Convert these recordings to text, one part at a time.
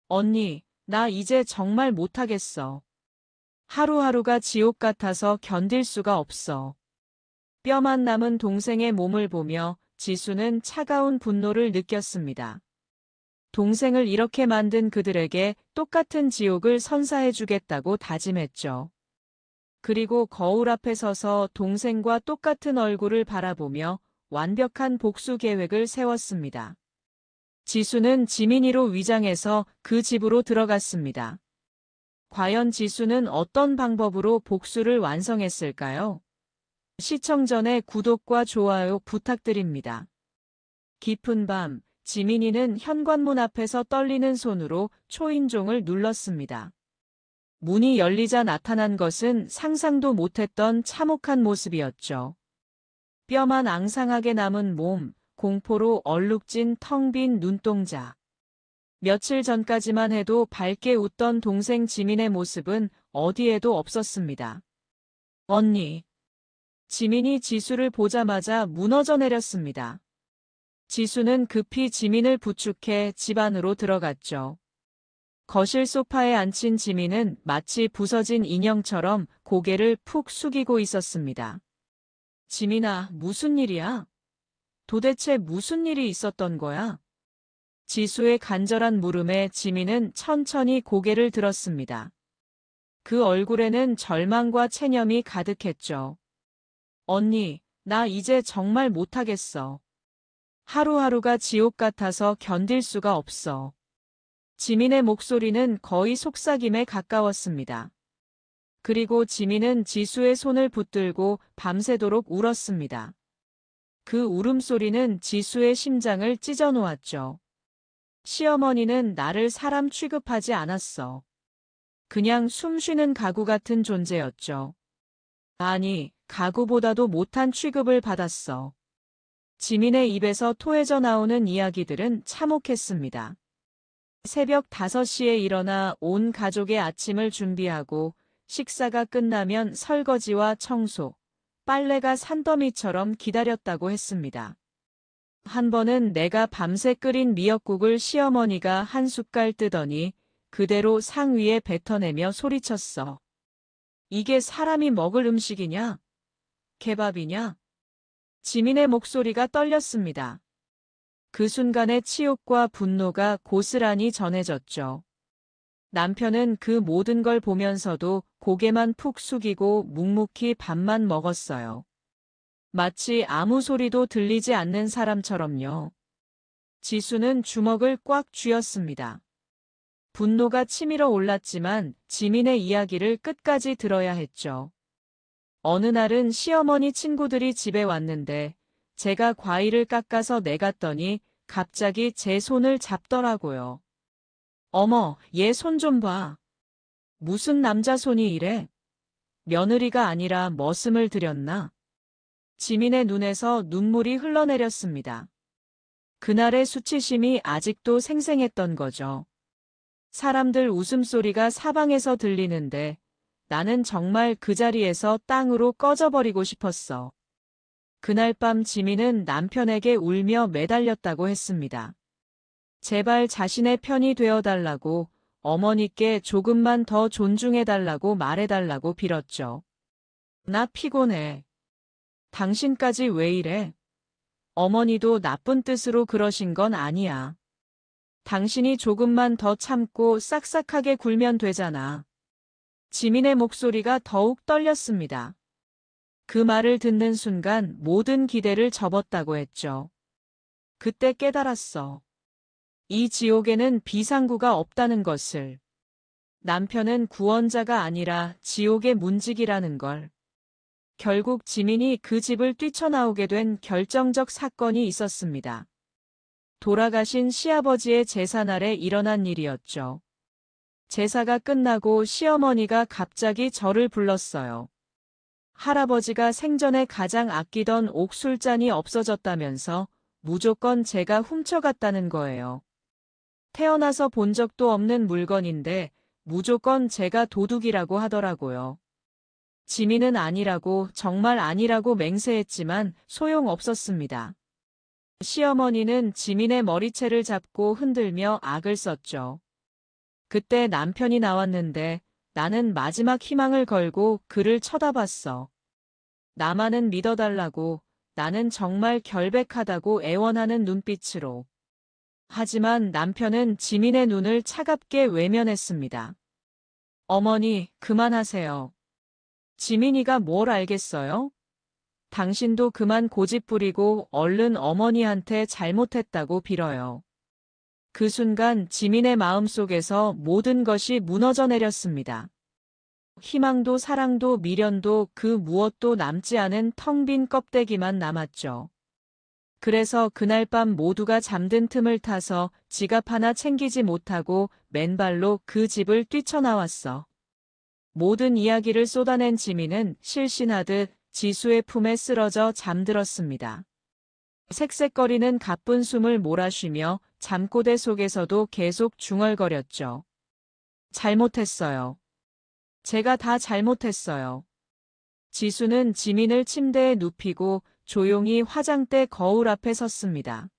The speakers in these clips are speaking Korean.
언니, 나 이제 정말 못하겠어. 하루하루가 지옥 같아서 견딜 수가 없어. 뼈만 남은 동생의 몸을 보며 지수는 차가운 분노를 느꼈습니다. 동생을 이렇게 만든 그들에게 똑같은 지옥을 선사해주겠다고 다짐했죠. 그리고 거울 앞에 서서 동생과 똑같은 얼굴을 바라보며 완벽한 복수 계획을 세웠습니다. 지수는 지민이로 위장해서 그 집으로 들어갔습니다. 과연 지수는 어떤 방법으로 복수를 완성했을까요? 시청 전에 구독과 좋아요 부탁드립니다. 깊은 밤, 지민이는 현관문 앞에서 떨리는 손으로 초인종을 눌렀습니다. 문이 열리자 나타난 것은 상상도 못했던 참혹한 모습이었죠. 뼈만 앙상하게 남은 몸, 공포로 얼룩진 텅 빈 눈동자. 며칠 전까지만 해도 밝게 웃던 동생 지민의 모습은 어디에도 없었습니다. 언니. 지민이 지수를 보자마자 무너져 내렸습니다. 지수는 급히 지민을 부축해 집 안으로 들어갔죠. 거실 소파에 앉힌 지민은 마치 부서진 인형처럼 고개를 푹 숙이고 있었습니다. 지민아, 무슨 일이야? 도대체 무슨 일이 있었던 거야? 지수의 간절한 물음에 지민은 천천히 고개를 들었습니다. 그 얼굴에는 절망과 체념이 가득했죠. 언니, 나 이제 정말 못하겠어. 하루하루가 지옥 같아서 견딜 수가 없어. 지민의 목소리는 거의 속삭임에 가까웠습니다. 그리고 지민은 지수의 손을 붙들고 밤새도록 울었습니다. 그 울음소리는 지수의 심장을 찢어놓았죠. 시어머니는 나를 사람 취급하지 않았어. 그냥 숨쉬는 가구 같은 존재였죠. 아니, 가구보다도 못한 취급을 받았어. 지민의 입에서 토해져 나오는 이야기들은 참혹했습니다. 새벽 5시에 일어나 온 가족의 아침을 준비하고 식사가 끝나면 설거지와 청소, 빨래가 산더미처럼 기다렸다고 했습니다. 한 번은 내가 밤새 끓인 미역국을 시어머니가 한 숟갈 뜨더니 그대로 상 위에 뱉어내며 소리쳤어. 이게 사람이 먹을 음식이냐? 개밥이냐? 지민의 목소리가 떨렸습니다. 그 순간에 치욕과 분노가 고스란히 전해졌죠. 남편은 그 모든 걸 보면서도 고개만 푹 숙이고 묵묵히 밥만 먹었어요. 마치 아무 소리도 들리지 않는 사람처럼요. 지수는 주먹을 꽉 쥐었습니다. 분노가 치밀어 올랐지만 지민의 이야기를 끝까지 들어야 했죠. 어느 날은 시어머니 친구들이 집에 왔는데 제가 과일을 깎아서 내갔더니 갑자기 제 손을 잡더라고요. 어머, 얘 손 좀 봐. 무슨 남자 손이 이래? 며느리가 아니라 머슴을 들였나? 지민의 눈에서 눈물이 흘러내렸습니다. 그날의 수치심이 아직도 생생했던 거죠. 사람들 웃음소리가 사방에서 들리는데 나는 정말 그 자리에서 땅으로 꺼져버리고 싶었어. 그날 밤 지민은 남편에게 울며 매달렸다고 했습니다. 제발 자신의 편이 되어달라고, 어머니께 조금만 더 존중해달라고 말해달라고 빌었죠. 나 피곤해. 당신까지 왜 이래? 어머니도 나쁜 뜻으로 그러신 건 아니야. 당신이 조금만 더 참고 싹싹하게 굴면 되잖아. 지민의 목소리가 더욱 떨렸습니다. 그 말을 듣는 순간 모든 기대를 접었다고 했죠. 그때 깨달았어. 이 지옥에는 비상구가 없다는 것을. 남편은 구원자가 아니라 지옥의 문지기라는 걸. 결국 지민이 그 집을 뛰쳐나오게 된 결정적 사건이 있었습니다. 돌아가신 시아버지의 제사날에 일어난 일이었죠. 제사가 끝나고 시어머니가 갑자기 저를 불렀어요. 할아버지가 생전에 가장 아끼던 옥술잔이 없어졌다면서 무조건 제가 훔쳐갔다는 거예요. 태어나서 본 적도 없는 물건인데 무조건 제가 도둑이라고 하더라고요. 지민은 아니라고 정말 아니라고 맹세했지만 소용없었습니다. 시어머니는 지민의 머리채를 잡고 흔들며 악을 썼죠. 그때 남편이 나왔는데 나는 마지막 희망을 걸고 그를 쳐다봤어. 나만은 믿어달라고, 나는 정말 결백하다고 애원하는 눈빛으로. 하지만 남편은 지민의 눈을 차갑게 외면했습니다. 어머니, 그만하세요. 지민이가 뭘 알겠어요? 당신도 그만 고집 부리고 얼른 어머니한테 잘못했다고 빌어요. 그 순간 지민의 마음속에서 모든 것이 무너져 내렸습니다. 희망도 사랑도 미련도 그 무엇도 남지 않은 텅 빈 껍데기만 남았죠. 그래서 그날 밤 모두가 잠든 틈을 타서 지갑 하나 챙기지 못하고 맨발로 그 집을 뛰쳐나왔어. 모든 이야기를 쏟아낸 지민은 실신하듯 지수의 품에 쓰러져 잠들었습니다. 색색거리는 가쁜 숨을 몰아쉬며 잠꼬대 속에서도 계속 중얼거렸죠. 잘못했어요. 제가 다 잘못했어요. 지수는 지민을 침대에 눕히고 조용히 화장대 거울 앞에 섰습니다.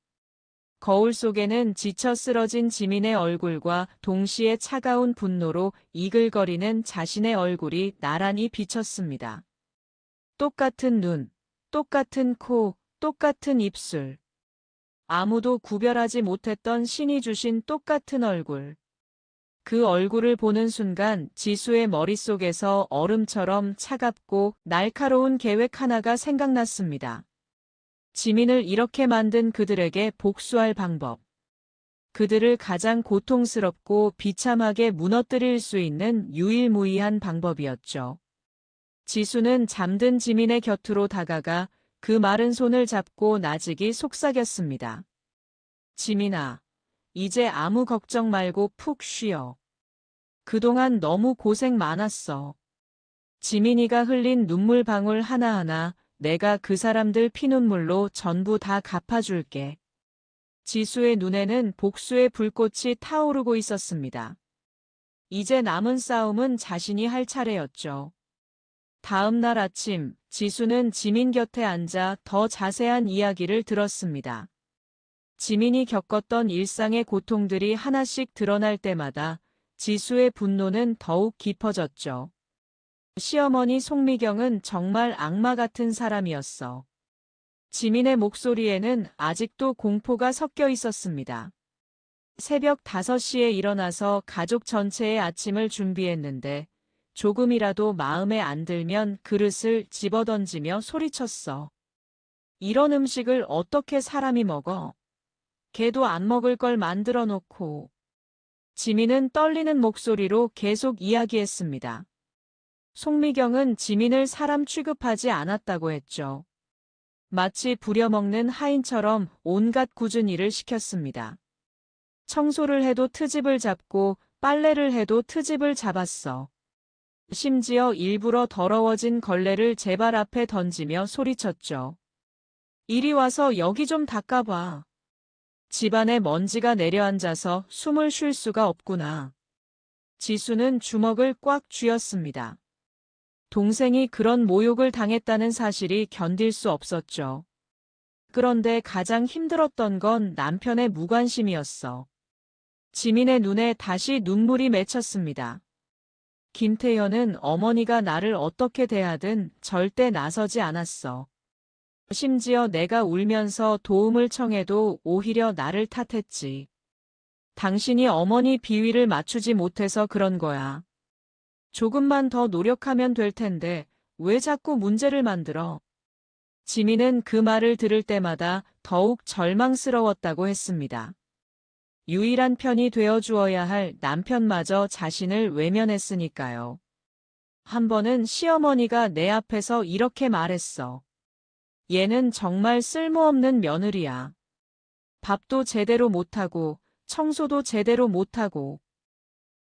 거울 속에는 지쳐 쓰러진 지민의 얼굴과 동시에 차가운 분노로 이글거리는 자신의 얼굴이 나란히 비쳤습니다. 똑같은 눈, 똑같은 코, 똑같은 입술. 아무도 구별하지 못했던 신이 주신 똑같은 얼굴. 그 얼굴을 보는 순간 지수의 머릿속에서 얼음처럼 차갑고 날카로운 계획 하나가 생각났습니다. 지민을 이렇게 만든 그들에게 복수할 방법. 그들을 가장 고통스럽고 비참하게 무너뜨릴 수 있는 유일무이한 방법이었죠. 지수는 잠든 지민의 곁으로 다가가 그 마른 손을 잡고 나직이 속삭였습니다. 지민아, 이제 아무 걱정 말고 푹 쉬어. 그동안 너무 고생 많았어. 지민이가 흘린 눈물 방울 하나하나 내가 그 사람들 피눈물로 전부 다 갚아줄게. 지수의 눈에는 복수의 불꽃이 타오르고 있었습니다. 이제 남은 싸움은 자신이 할 차례였죠. 다음 날 아침, 지수는 지민 곁에 앉아 더 자세한 이야기를 들었습니다. 지민이 겪었던 일상의 고통들이 하나씩 드러날 때마다 지수의 분노는 더욱 깊어졌죠. 시어머니 송미경은 정말 악마 같은 사람이었어. 지민의 목소리에는 아직도 공포가 섞여 있었습니다. 새벽 5시에 일어나서 가족 전체의 아침을 준비했는데 조금이라도 마음에 안 들면 그릇을 집어던지며 소리쳤어. 이런 음식을 어떻게 사람이 먹어? 걔도 안 먹을 걸 만들어 놓고. 지민은 떨리는 목소리로 계속 이야기했습니다. 송미경은 지민을 사람 취급하지 않았다고 했죠. 마치 부려먹는 하인처럼 온갖 굳은 일을 시켰습니다. 청소를 해도 트집을 잡고 빨래를 해도 트집을 잡았어. 심지어 일부러 더러워진 걸레를 제 발 앞에 던지며 소리쳤죠. 이리 와서 여기 좀 닦아봐. 집안에 먼지가 내려앉아서 숨을 쉴 수가 없구나. 지수는 주먹을 꽉 쥐었습니다. 동생이 그런 모욕을 당했다는 사실이 견딜 수 없었죠. 그런데 가장 힘들었던 건 남편의 무관심이었어. 지민의 눈에 다시 눈물이 맺혔습니다. 김태현은 어머니가 나를 어떻게 대하든 절대 나서지 않았어. 심지어 내가 울면서 도움을 청해도 오히려 나를 탓했지. 당신이 어머니 비위를 맞추지 못해서 그런 거야. 조금만 더 노력하면 될 텐데 왜 자꾸 문제를 만들어? 지민은 그 말을 들을 때마다 더욱 절망스러웠다고 했습니다. 유일한 편이 되어주어야 할 남편마저 자신을 외면했으니까요. 한 번은 시어머니가 내 앞에서 이렇게 말했어. 얘는 정말 쓸모없는 며느리야. 밥도 제대로 못하고 청소도 제대로 못하고.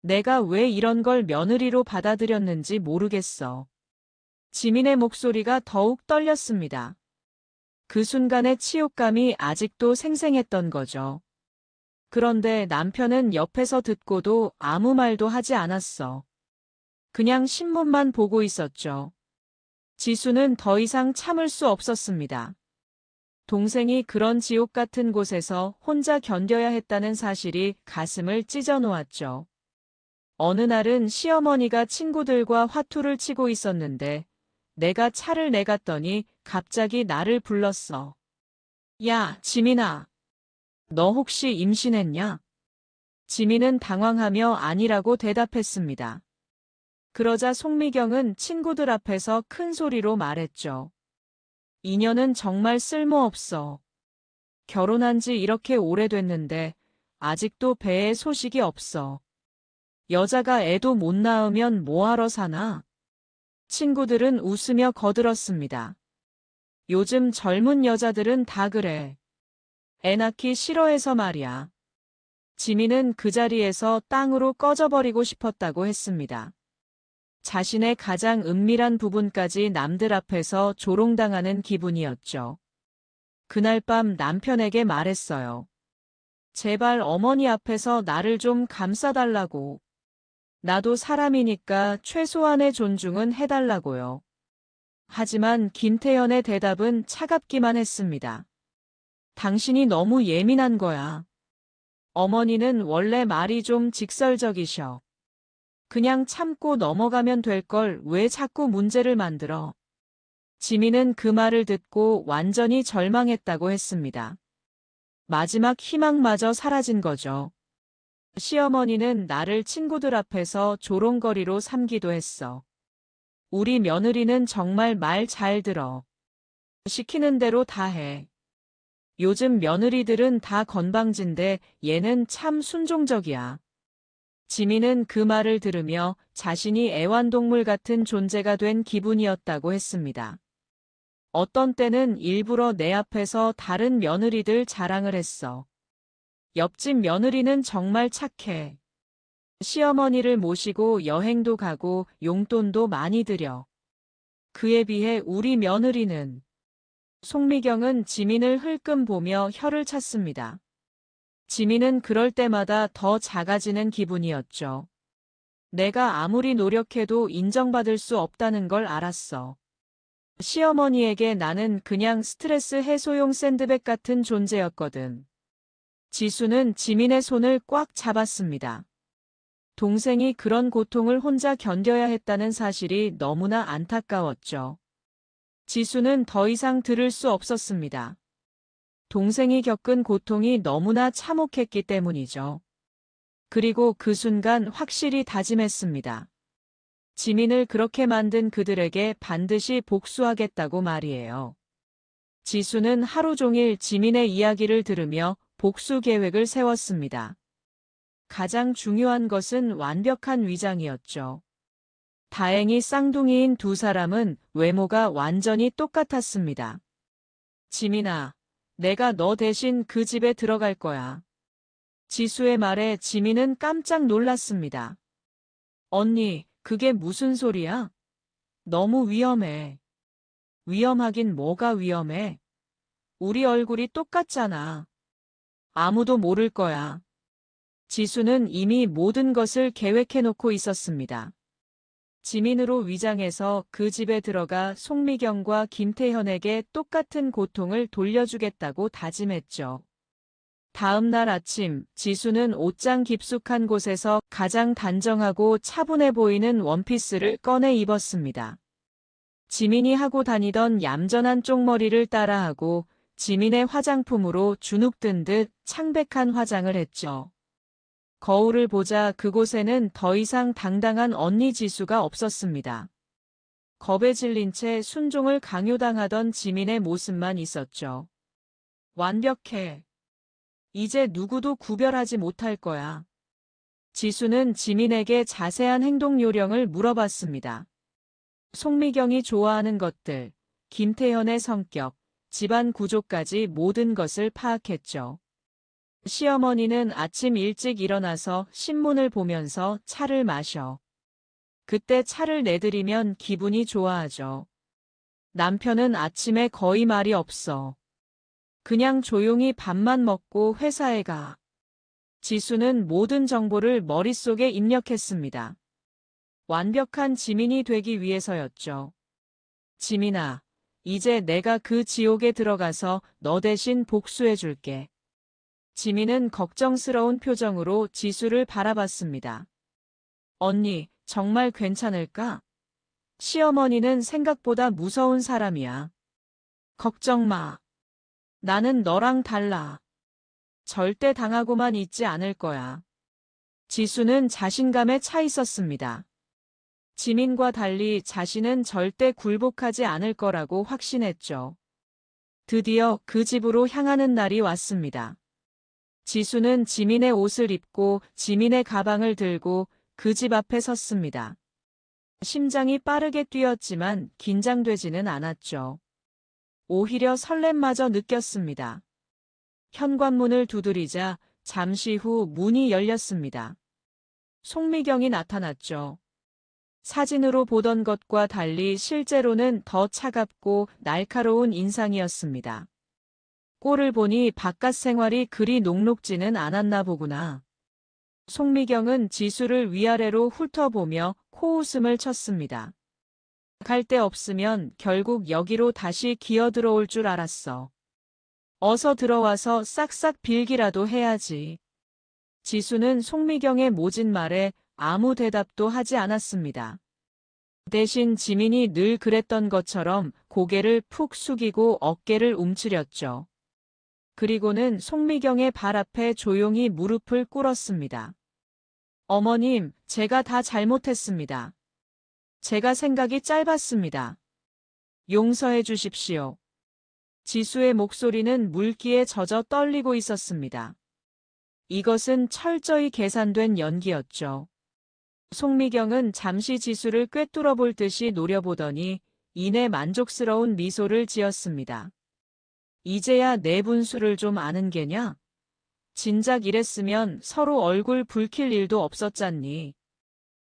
내가 왜 이런 걸 며느리로 받아들였는지 모르겠어. 지민의 목소리가 더욱 떨렸습니다. 그 순간의 치욕감이 아직도 생생했던 거죠. 그런데 남편은 옆에서 듣고도 아무 말도 하지 않았어. 그냥 신문만 보고 있었죠. 지수는 더 이상 참을 수 없었습니다. 동생이 그런 지옥 같은 곳에서 혼자 견뎌야 했다는 사실이 가슴을 찢어 놓았죠. 어느 날은 시어머니가 친구들과 화투를 치고 있었는데 내가 차를 내갔더니 갑자기 나를 불렀어. 야, 지민아, 너 혹시 임신했냐? 지민은 당황하며 아니라고 대답했습니다. 그러자 송미경은 친구들 앞에서 큰 소리로 말했죠. 인연은 정말 쓸모없어. 결혼한 지 이렇게 오래됐는데 아직도 배에 소식이 없어. 여자가 애도 못 낳으면 뭐하러 사나? 친구들은 웃으며 거들었습니다. 요즘 젊은 여자들은 다 그래. 애 낳기 싫어해서 말이야. 지민은 그 자리에서 땅으로 꺼져버리고 싶었다고 했습니다. 자신의 가장 은밀한 부분까지 남들 앞에서 조롱당하는 기분이었죠. 그날 밤 남편에게 말했어요. 제발 어머니 앞에서 나를 좀 감싸달라고. 나도 사람이니까 최소한의 존중은 해달라고요. 하지만 김태현의 대답은 차갑기만 했습니다. 당신이 너무 예민한 거야. 어머니는 원래 말이 좀 직설적이셔. 그냥 참고 넘어가면 될 걸 왜 자꾸 문제를 만들어. 지민은 그 말을 듣고 완전히 절망했다고 했습니다. 마지막 희망마저 사라진 거죠. 시어머니는 나를 친구들 앞에서 조롱거리로 삼기도 했어. 우리 며느리는 정말 말 잘 들어. 시키는 대로 다 해. 요즘 며느리들은 다 건방진데 얘는 참 순종적이야. 지민은 그 말을 들으며 자신이 애완동물 같은 존재가 된 기분이었다고 했습니다. 어떤 때는 일부러 내 앞에서 다른 며느리들 자랑을 했어. 옆집 며느리는 정말 착해. 시어머니를 모시고 여행도 가고 용돈도 많이 드려. 그에 비해 우리 며느리는. 송미경은 지민을 흘끔 보며 혀를 찼습니다. 지민은 그럴 때마다 더 작아지는 기분이었죠. 내가 아무리 노력해도 인정받을 수 없다는 걸 알았어. 시어머니에게 나는 그냥 스트레스 해소용 샌드백 같은 존재였거든. 지수는 지민의 손을 꽉 잡았습니다. 동생이 그런 고통을 혼자 견뎌야 했다는 사실이 너무나 안타까웠죠. 지수는 더 이상 들을 수 없었습니다. 동생이 겪은 고통이 너무나 참혹했기 때문이죠. 그리고 그 순간 확실히 다짐했습니다. 지민을 그렇게 만든 그들에게 반드시 복수하겠다고 말이에요. 지수는 하루 종일 지민의 이야기를 들으며 복수 계획을 세웠습니다. 가장 중요한 것은 완벽한 위장이었죠. 다행히 쌍둥이인 두 사람은 외모가 완전히 똑같았습니다. 지민아, 내가 너 대신 그 집에 들어갈 거야. 지수의 말에 지민은 깜짝 놀랐습니다. 언니, 그게 무슨 소리야? 너무 위험해. 위험하긴 뭐가 위험해? 우리 얼굴이 똑같잖아. 아무도 모를 거야. 지수는 이미 모든 것을 계획해놓고 있었습니다. 지민으로 위장해서 그 집에 들어가 송미경과 김태현에게 똑같은 고통을 돌려주겠다고 다짐했죠. 다음 날 아침, 지수는 옷장 깊숙한 곳에서 가장 단정하고 차분해 보이는 원피스를 꺼내 입었습니다. 지민이 하고 다니던 얌전한 쪽머리를 따라하고 지민의 화장품으로 주눅든 듯 창백한 화장을 했죠. 거울을 보자 그곳에는 더 이상 당당한 언니 지수가 없었습니다. 겁에 질린 채 순종을 강요당하던 지민의 모습만 있었죠. 완벽해. 이제 누구도 구별하지 못할 거야. 지수는 지민에게 자세한 행동 요령을 물어봤습니다. 송미경이 좋아하는 것들, 김태현의 성격, 집안 구조까지 모든 것을 파악했죠. 시어머니는 아침 일찍 일어나서 신문을 보면서 차를 마셔. 그때 차를 내드리면 기분이 좋아하죠. 남편은 아침에 거의 말이 없어. 그냥 조용히 밥만 먹고 회사에 가. 지수는 모든 정보를 머릿속에 입력했습니다. 완벽한 지민이 되기 위해서였죠. 지민아, 이제 내가 그 지옥에 들어가서 너 대신 복수해줄게. 지민은 걱정스러운 표정으로 지수를 바라봤습니다. 언니, 정말 괜찮을까? 시어머니는 생각보다 무서운 사람이야. 걱정 마. 나는 너랑 달라. 절대 당하고만 있지 않을 거야. 지수는 자신감에 차 있었습니다. 지민과 달리 자신은 절대 굴복하지 않을 거라고 확신했죠. 드디어 그 집으로 향하는 날이 왔습니다. 지수는 지민의 옷을 입고 지민의 가방을 들고 그 집 앞에 섰습니다. 심장이 빠르게 뛰었지만 긴장되지는 않았죠. 오히려 설렘마저 느꼈습니다. 현관문을 두드리자 잠시 후 문이 열렸습니다. 송미경이 나타났죠. 사진으로 보던 것과 달리 실제로는 더 차갑고 날카로운 인상이었습니다. 꼴을 보니 바깥 생활이 그리 녹록지는 않았나 보구나. 송미경은 지수를 위아래로 훑어보며 코웃음을 쳤습니다. 갈 데 없으면 결국 여기로 다시 기어들어올 줄 알았어. 어서 들어와서 싹싹 빌기라도 해야지. 지수는 송미경의 모진 말에 아무 대답도 하지 않았습니다. 대신 지민이 늘 그랬던 것처럼 고개를 푹 숙이고 어깨를 움츠렸죠. 그리고는 송미경의 발 앞에 조용히 무릎을 꿇었습니다. 어머님, 제가 다 잘못했습니다. 제가 생각이 짧았습니다. 용서해 주십시오. 지수의 목소리는 물기에 젖어 떨리고 있었습니다. 이것은 철저히 계산된 연기였죠. 송미경은 잠시 지수를 꿰뚫어 볼 듯이 노려보더니 이내 만족스러운 미소를 지었습니다. 이제야 내 분수를 좀 아는 게냐? 진작 이랬으면 서로 얼굴 붉힐 일도 없었잖니.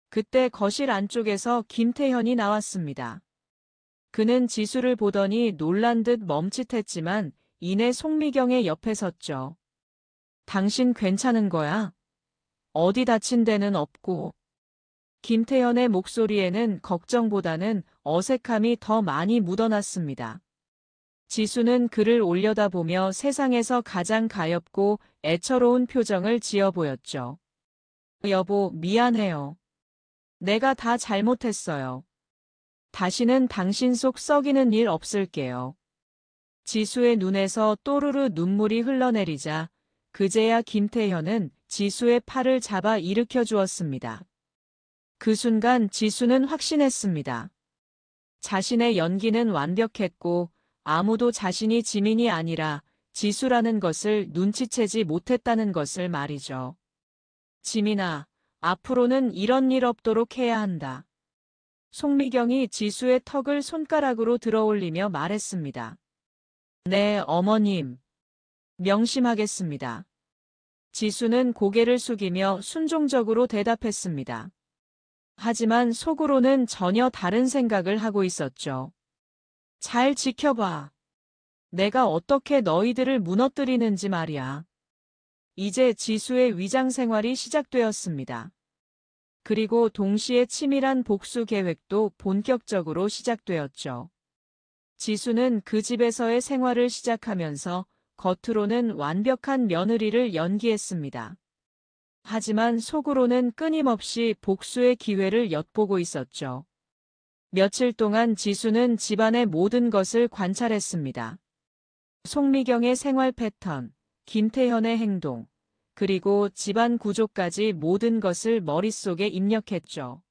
그때 거실 안쪽에서 김태현이 나왔습니다. 그는 지수를 보더니 놀란 듯 멈칫했지만 이내 송미경의 옆에 섰죠. 당신 괜찮은 거야? 어디 다친 데는 없고. 김태현의 목소리에는 걱정보다는 어색함이 더 많이 묻어났습니다. 지수는 그를 올려다보며 세상에서 가장 가엾고 애처로운 표정을 지어 보였죠. 여보, 미안해요. 내가 다 잘못했어요. 다시는 당신 속 썩이는 일 없을게요. 지수의 눈에서 또르르 눈물이 흘러내리자 그제야 김태현은 지수의 팔을 잡아 일으켜 주었습니다. 그 순간 지수는 확신했습니다. 자신의 연기는 완벽했고 아무도 자신이 지민이 아니라 지수라는 것을 눈치채지 못했다는 것을 말이죠. 지민아, 앞으로는 이런 일 없도록 해야 한다. 송미경이 지수의 턱을 손가락으로 들어올리며 말했습니다. 네, 어머님. 명심하겠습니다. 지수는 고개를 숙이며 순종적으로 대답했습니다. 하지만 속으로는 전혀 다른 생각을 하고 있었죠. 잘 지켜봐. 내가 어떻게 너희들을 무너뜨리는지 말이야. 이제 지수의 위장 생활이 시작되었습니다. 그리고 동시에 치밀한 복수 계획도 본격적으로 시작되었죠. 지수는 그 집에서의 생활을 시작하면서 겉으로는 완벽한 며느리를 연기했습니다. 하지만 속으로는 끊임없이 복수의 기회를 엿보고 있었죠. 며칠 동안 지수는 집안의 모든 것을 관찰했습니다. 송미경의 생활 패턴, 김태현의 행동, 그리고 집안 구조까지 모든 것을 머릿속에 입력했죠.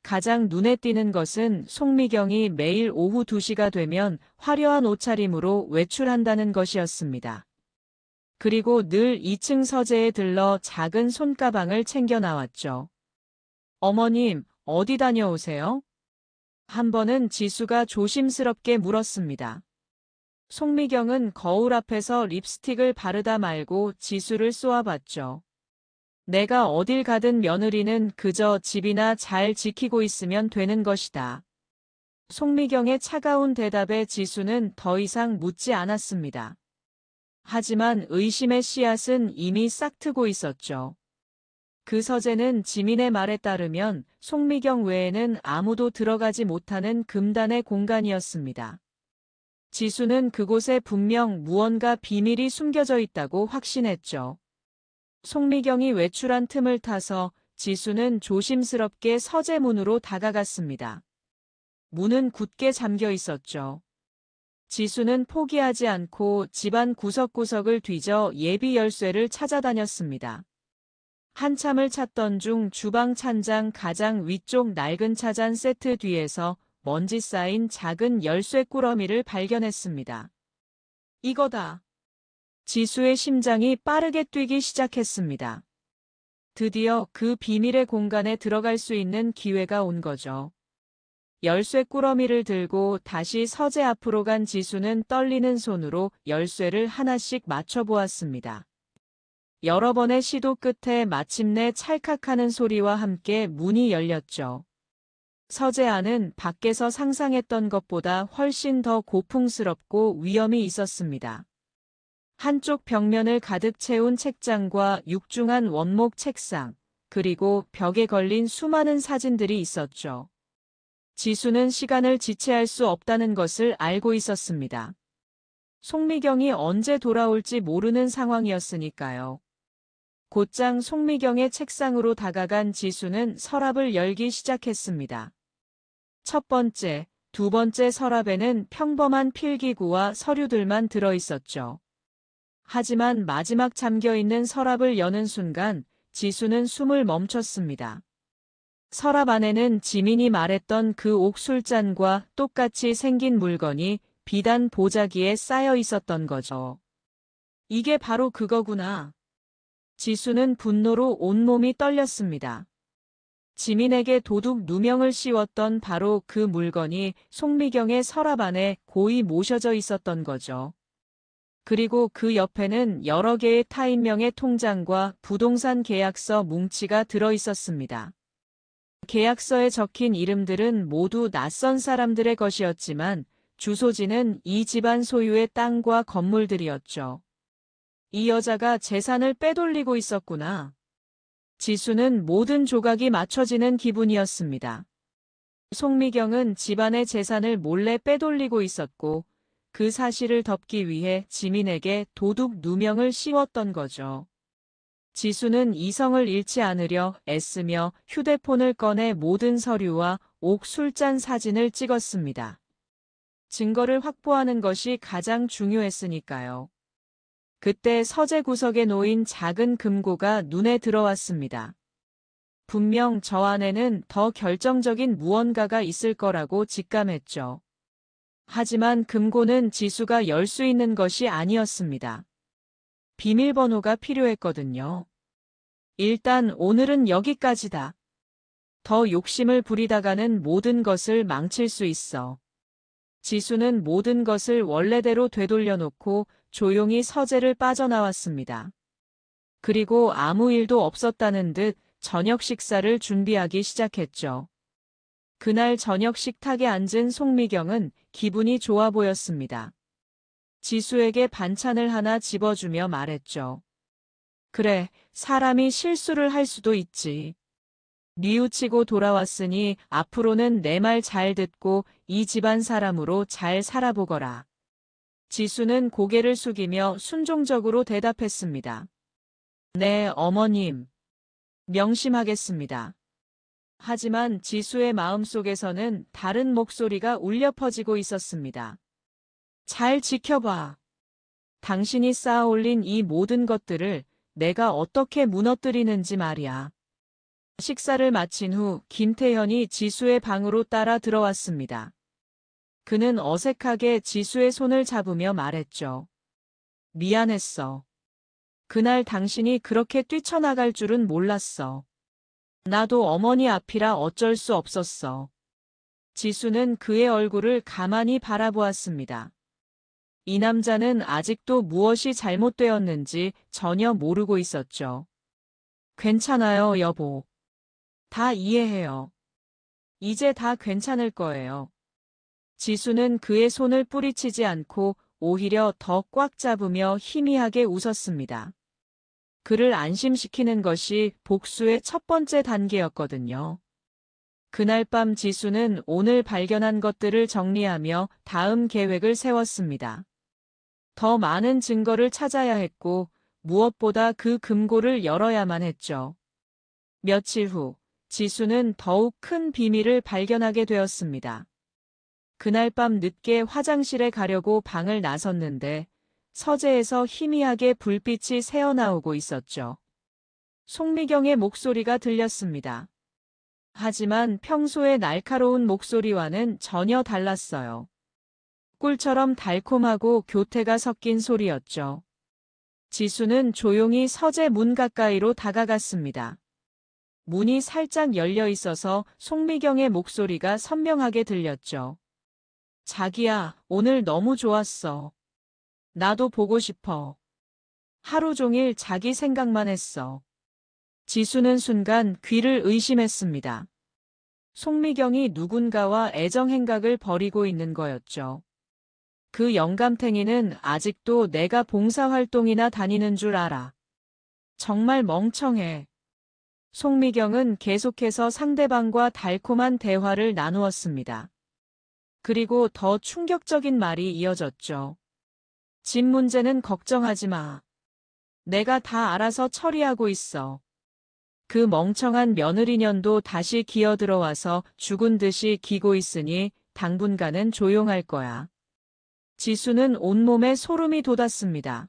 가장 눈에 띄는 것은 송미경이 매일 오후 2시가 되면 화려한 옷차림으로 외출한다는 것이었습니다. 그리고 늘 2층 서재에 들러 작은 손가방을 챙겨 나왔죠. 어머님, 어디 다녀오세요? 한 번은 지수가 조심스럽게 물었습니다. 송미경은 거울 앞에서 립스틱을 바르다 말고 지수를 쏘아봤죠. 내가 어딜 가든 며느리는 그저 집이나 잘 지키고 있으면 되는 것이다. 송미경의 차가운 대답에 지수는 더 이상 묻지 않았습니다. 하지만 의심의 씨앗은 이미 싹트고 있었죠. 그 서재는 지민의 말에 따르면 송미경 외에는 아무도 들어가지 못하는 금단의 공간이었습니다. 지수는 그곳에 분명 무언가 비밀이 숨겨져 있다고 확신했죠. 송미경이 외출한 틈을 타서 지수는 조심스럽게 서재문으로 다가갔습니다. 문은 굳게 잠겨 있었죠. 지수는 포기하지 않고 집안 구석구석을 뒤져 예비 열쇠를 찾아다녔습니다. 한참을 찾던 중 주방 찬장 가장 위쪽 낡은 차잔 세트 뒤에서 먼지 쌓인 작은 열쇠 꾸러미를 발견했습니다. 이거다. 지수의 심장이 빠르게 뛰기 시작했습니다. 드디어 그 비밀의 공간에 들어갈 수 있는 기회가 온 거죠. 열쇠 꾸러미를 들고 다시 서재 앞으로 간 지수는 떨리는 손으로 열쇠를 하나씩 맞춰보았습니다. 여러 번의 시도 끝에 마침내 찰칵하는 소리와 함께 문이 열렸죠. 서재 안은 밖에서 상상했던 것보다 훨씬 더 고풍스럽고 위험이 있었습니다. 한쪽 벽면을 가득 채운 책장과 육중한 원목 책상, 그리고 벽에 걸린 수많은 사진들이 있었죠. 지수는 시간을 지체할 수 없다는 것을 알고 있었습니다. 송미경이 언제 돌아올지 모르는 상황이었으니까요. 곧장 송미경의 책상으로 다가간 지수는 서랍을 열기 시작했습니다. 첫 번째, 두 번째 서랍에는 평범한 필기구와 서류들만 들어있었죠. 하지만 마지막 잠겨있는 서랍을 여는 순간 지수는 숨을 멈췄습니다. 서랍 안에는 지민이 말했던 그 옥술잔과 똑같이 생긴 물건이 비단 보자기에 쌓여 있었던 거죠. 이게 바로 그거구나. 지수는 분노로 온몸이 떨렸습니다. 지민에게 도둑 누명을 씌웠던 바로 그 물건이 송미경의 서랍 안에 고이 모셔져 있었던 거죠. 그리고 그 옆에는 여러 개의 타인명의 통장과 부동산 계약서 뭉치가 들어 있었습니다. 계약서에 적힌 이름들은 모두 낯선 사람들의 것이었지만 주소지는 이 집안 소유의 땅과 건물들이었죠. 이 여자가 재산을 빼돌리고 있었구나. 지수는 모든 조각이 맞춰지는 기분이었습니다. 송미경은 집안의 재산을 몰래 빼돌리고 있었고 그 사실을 덮기 위해 지민에게 도둑 누명을 씌웠던 거죠. 지수는 이성을 잃지 않으려 애쓰며 휴대폰을 꺼내 모든 서류와 옥술잔 사진을 찍었습니다. 증거를 확보하는 것이 가장 중요했으니까요. 그때 서재 구석에 놓인 작은 금고가 눈에 들어왔습니다. 분명 저 안에는 더 결정적인 무언가가 있을 거라고 직감했죠. 하지만 금고는 지수가 열 수 있는 것이 아니었습니다. 비밀번호가 필요했거든요. 일단 오늘은 여기까지다. 더 욕심을 부리다가는 모든 것을 망칠 수 있어. 지수는 모든 것을 원래대로 되돌려놓고 조용히 서재를 빠져나왔습니다. 그리고 아무 일도 없었다는 듯 저녁 식사를 준비하기 시작했죠. 그날 저녁 식탁에 앉은 송미경은 기분이 좋아 보였습니다. 지수에게 반찬을 하나 집어주며 말했죠. 그래, 사람이 실수를 할 수도 있지. 뉘우치고 돌아왔으니 앞으로는 내 말 잘 듣고 이 집안 사람으로 잘 살아보거라. 지수는 고개를 숙이며 순종적으로 대답했습니다. 네, 어머님. 명심하겠습니다. 하지만 지수의 마음속에서는 다른 목소리가 울려 퍼지고 있었습니다. 잘 지켜봐. 당신이 쌓아올린 이 모든 것들을 내가 어떻게 무너뜨리는지 말이야. 식사를 마친 후 김태현이 지수의 방으로 따라 들어왔습니다. 그는 어색하게 지수의 손을 잡으며 말했죠. 미안했어. 그날 당신이 그렇게 뛰쳐나갈 줄은 몰랐어. 나도 어머니 앞이라 어쩔 수 없었어. 지수는 그의 얼굴을 가만히 바라보았습니다. 이 남자는 아직도 무엇이 잘못되었는지 전혀 모르고 있었죠. 괜찮아요, 여보. 다 이해해요. 이제 다 괜찮을 거예요. 지수는 그의 손을 뿌리치지 않고 오히려 더 꽉 잡으며 희미하게 웃었습니다. 그를 안심시키는 것이 복수의 첫 번째 단계였거든요. 그날 밤 지수는 오늘 발견한 것들을 정리하며 다음 계획을 세웠습니다. 더 많은 증거를 찾아야 했고 무엇보다 그 금고를 열어야만 했죠. 며칠 후 지수는 더욱 큰 비밀을 발견하게 되었습니다. 그날 밤 늦게 화장실에 가려고 방을 나섰는데 서재에서 희미하게 불빛이 새어나오고 있었죠. 송미경의 목소리가 들렸습니다. 하지만 평소의 날카로운 목소리와는 전혀 달랐어요. 꿀처럼 달콤하고 교태가 섞인 소리였죠. 지수는 조용히 서재 문 가까이로 다가갔습니다. 문이 살짝 열려 있어서 송미경의 목소리가 선명하게 들렸죠. 자기야, 오늘 너무 좋았어. 나도 보고 싶어. 하루 종일 자기 생각만 했어. 지수는 순간 귀를 의심했습니다. 송미경이 누군가와 애정 행각을 벌이고 있는 거였죠. 그 영감탱이는 아직도 내가 봉사활동이나 다니는 줄 알아. 정말 멍청해. 송미경은 계속해서 상대방과 달콤한 대화를 나누었습니다. 그리고 더 충격적인 말이 이어졌죠. 집 문제는 걱정하지 마. 내가 다 알아서 처리하고 있어. 그 멍청한 며느리년도 다시 기어들어와서 죽은 듯이 기고 있으니 당분간은 조용할 거야. 지수는 온몸에 소름이 돋았습니다.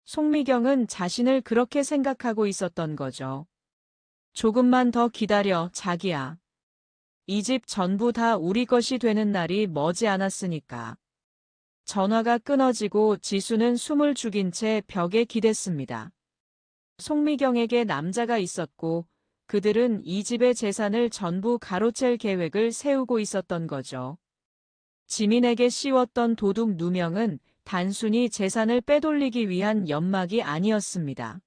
송미경은 자신을 그렇게 생각하고 있었던 거죠. 조금만 더 기다려, 자기야. 이 집 전부 다 우리 것이 되는 날이 머지 않았으니까. 전화가 끊어지고 지수는 숨을 죽인 채 벽에 기댔습니다. 송미경에게 남자가 있었고 그들은 이 집의 재산을 전부 가로챌 계획을 세우고 있었던 거죠. 지민에게 씌웠던 도둑 누명은 단순히 재산을 빼돌리기 위한 연막이 아니었습니다.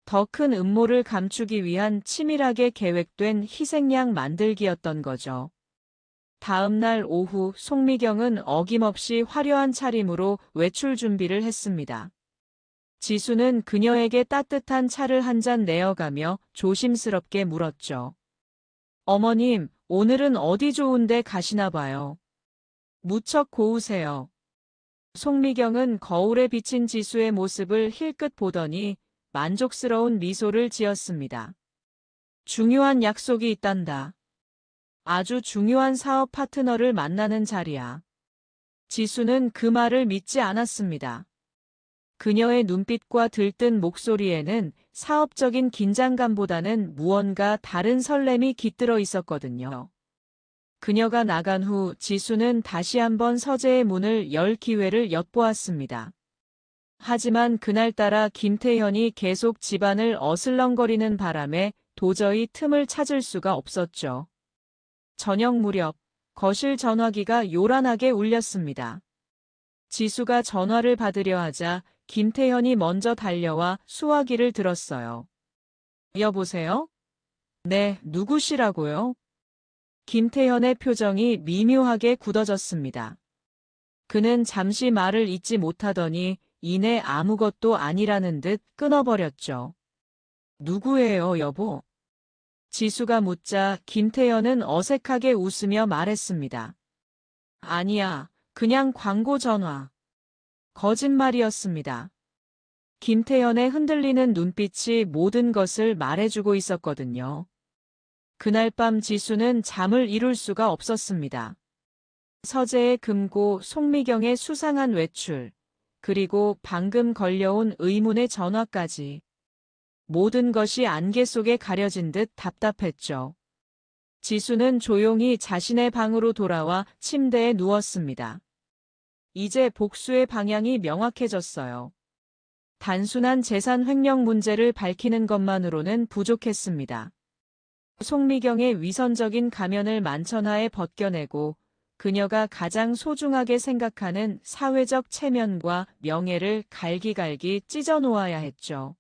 더 큰 음모를 감추기 위한 치밀하게 계획된 희생양 만들기였던 거죠. 다음 날 오후 송미경은 어김없이 화려한 차림으로 외출 준비를 했습니다. 지수는 그녀에게 따뜻한 차를 한 잔 내어가며 조심스럽게 물었죠. 어머님, 오늘은 어디 좋은데 가시나 봐요. 무척 고우세요. 송미경은 거울에 비친 지수의 모습을 힐끗 보더니 만족스러운 미소를 지었습니다. 중요한 약속이 있단다. 아주 중요한 사업 파트너를 만나는 자리야. 지수는 그 말을 믿지 않았습니다. 그녀의 눈빛과 들뜬 목소리에는 사업적인 긴장감보다는 무언가 다른 설렘이 깃들어 있었거든요. 그녀가 나간 후 지수는 다시 한번 서재의 문을 열 기회를 엿보았습니다. 하지만 그날따라 김태현이 계속 집안을 어슬렁거리는 바람에 도저히 틈을 찾을 수가 없었죠. 저녁 무렵 거실 전화기가 요란하게 울렸습니다. 지수가 전화를 받으려 하자 김태현이 먼저 달려와 수화기를 들었어요. 여보세요? 네, 누구시라고요? 김태현의 표정이 미묘하게 굳어졌습니다. 그는 잠시 말을 잇지 못하더니 이내 아무것도 아니라는 듯 끊어버렸죠. 누구예요, 여보? 지수가 묻자 김태현은 어색하게 웃으며 말했습니다. 아니야, 그냥 광고 전화. 거짓말이었습니다. 김태현의 흔들리는 눈빛이 모든 것을 말해주고 있었거든요. 그날 밤 지수는 잠을 이룰 수가 없었습니다. 서재의 금고, 송미경의 수상한 외출, 그리고 방금 걸려온 의문의 전화까지. 모든 것이 안개 속에 가려진 듯 답답했죠. 지수는 조용히 자신의 방으로 돌아와 침대에 누웠습니다. 이제 복수의 방향이 명확해졌어요. 단순한 재산 횡령 문제를 밝히는 것만으로는 부족했습니다. 송미경의 위선적인 가면을 만천하에 벗겨내고 그녀가 가장 소중하게 생각하는 사회적 체면과 명예를 갈기갈기 찢어놓아야 했죠.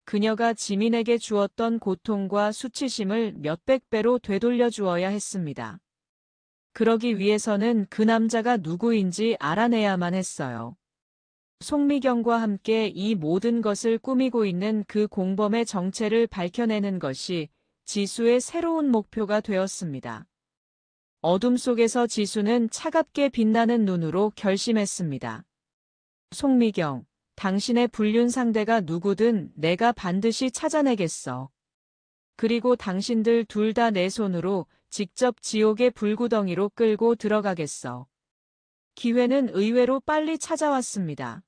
그녀가 지민에게 주었던 고통과 수치심을 몇백 배로 되돌려 주어야 했습니다. 그러기 위해서는 그 남자가 누구인지 알아내야만 했어요. 송미경과 함께 이 모든 것을 꾸미고 있는 그 공범의 정체를 밝혀내는 것이 지수의 새로운 목표가 되었습니다. 어둠 속에서 지수는 차갑게 빛나는 눈으로 결심했습니다. 송미경, 당신의 불륜 상대가 누구든 내가 반드시 찾아내겠어. 그리고 당신들 둘 다 내 손으로 직접 지옥의 불구덩이로 끌고 들어가겠어. 기회는 의외로 빨리 찾아왔습니다.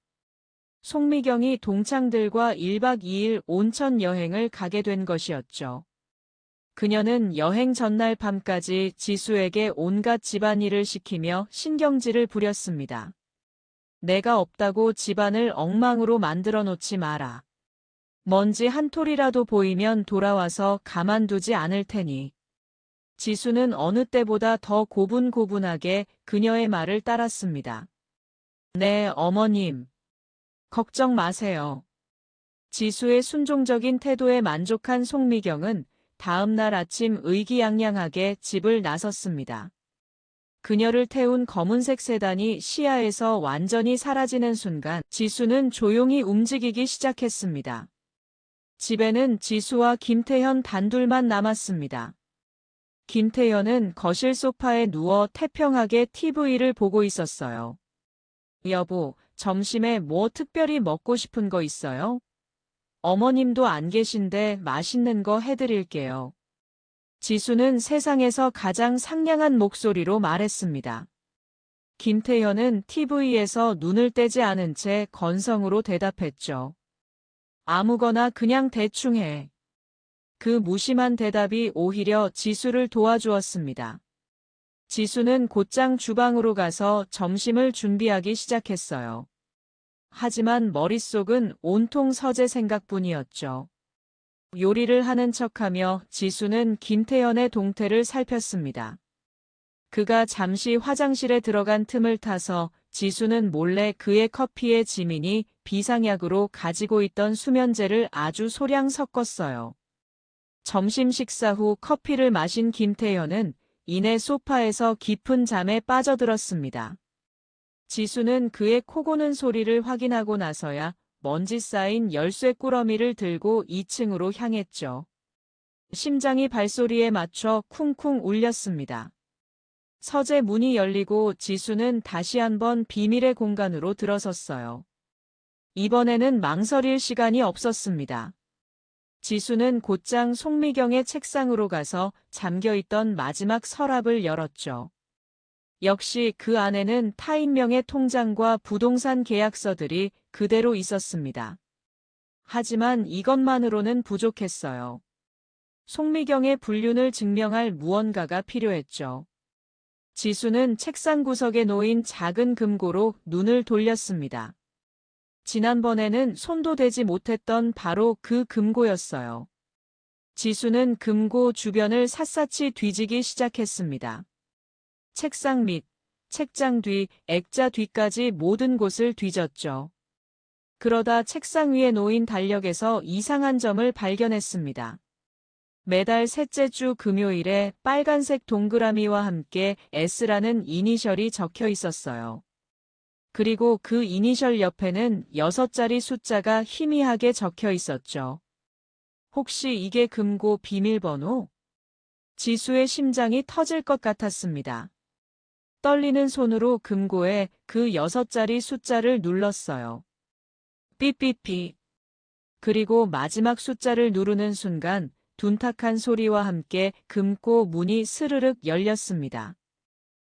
송미경이 동창들과 1박 2일 온천 여행을 가게 된 것이었죠. 그녀는 여행 전날 밤까지 지수에게 온갖 집안일을 시키며 신경질을 부렸습니다. 내가 없다고 집안을 엉망으로 만들어 놓지 마라. 먼지 한 톨이라도 보이면 돌아와서 가만두지 않을 테니. 지수는 어느 때보다 더 고분고분하게 그녀의 말을 따랐습니다. 네, 어머님. 걱정 마세요. 지수의 순종적인 태도에 만족한 송미경은 다음 날 아침 의기양양하게 집을 나섰습니다. 그녀를 태운 검은색 세단이 시야에서 완전히 사라지는 순간 지수는 조용히 움직이기 시작했습니다. 집에는 지수와 김태현 단둘만 남았습니다. 김태현은 거실 소파에 누워 태평하게 TV를 보고 있었어요. 여보, 점심에 뭐 특별히 먹고 싶은 거 있어요? 어머님도 안 계신데 맛있는 거 해드릴게요. 지수는 세상에서 가장 상냥한 목소리로 말했습니다. 김태현은 TV에서 눈을 떼지 않은 채 건성으로 대답했죠. 아무거나 그냥 대충 해. 그 무심한 대답이 오히려 지수를 도와주었습니다. 지수는 곧장 주방으로 가서 점심을 준비하기 시작했어요. 하지만 머릿속은 온통 서재 생각뿐이었죠. 요리를 하는 척하며 지수는 김태현의 동태를 살폈습니다. 그가 잠시 화장실에 들어간 틈을 타서 지수는 몰래 그의 커피에 지민이 비상약으로 가지고 있던 수면제를 아주 소량 섞었어요. 점심 식사 후 커피를 마신 김태현은 이내 소파에서 깊은 잠에 빠져들었습니다. 지수는 그의 코 고는 소리를 확인하고 나서야 먼지 쌓인 열쇠 꾸러미를 들고 2층으로 향했죠. 심장이 발소리에 맞춰 쿵쿵 울렸습니다. 서재 문이 열리고 지수는 다시 한번 비밀의 공간으로 들어섰어요. 이번에는 망설일 시간이 없었습니다. 지수는 곧장 송미경의 책상으로 가서 잠겨있던 마지막 서랍을 열었죠. 역시 그 안에는 타인명의 통장과 부동산 계약서들이 그대로 있었습니다. 하지만 이것만으로는 부족했어요. 송미경의 불륜을 증명할 무언가가 필요했죠. 지수는 책상 구석에 놓인 작은 금고로 눈을 돌렸습니다. 지난번에는 손도 대지 못했던 바로 그 금고였어요. 지수는 금고 주변을 샅샅이 뒤지기 시작했습니다. 책상 밑, 책장 뒤, 액자 뒤까지 모든 곳을 뒤졌죠. 그러다 책상 위에 놓인 달력에서 이상한 점을 발견했습니다. 매달 셋째 주 금요일에 빨간색 동그라미와 함께 S라는 이니셜이 적혀 있었어요. 그리고 그 이니셜 옆에는 6자리 숫자가 희미하게 적혀 있었죠. 혹시 이게 금고 비밀번호? 지수의 심장이 터질 것 같았습니다. 떨리는 손으로 금고에 그 6자리 숫자를 눌렀어요. 삐삐삐. 그리고 마지막 숫자를 누르는 순간 둔탁한 소리와 함께 금고 문이 스르륵 열렸습니다.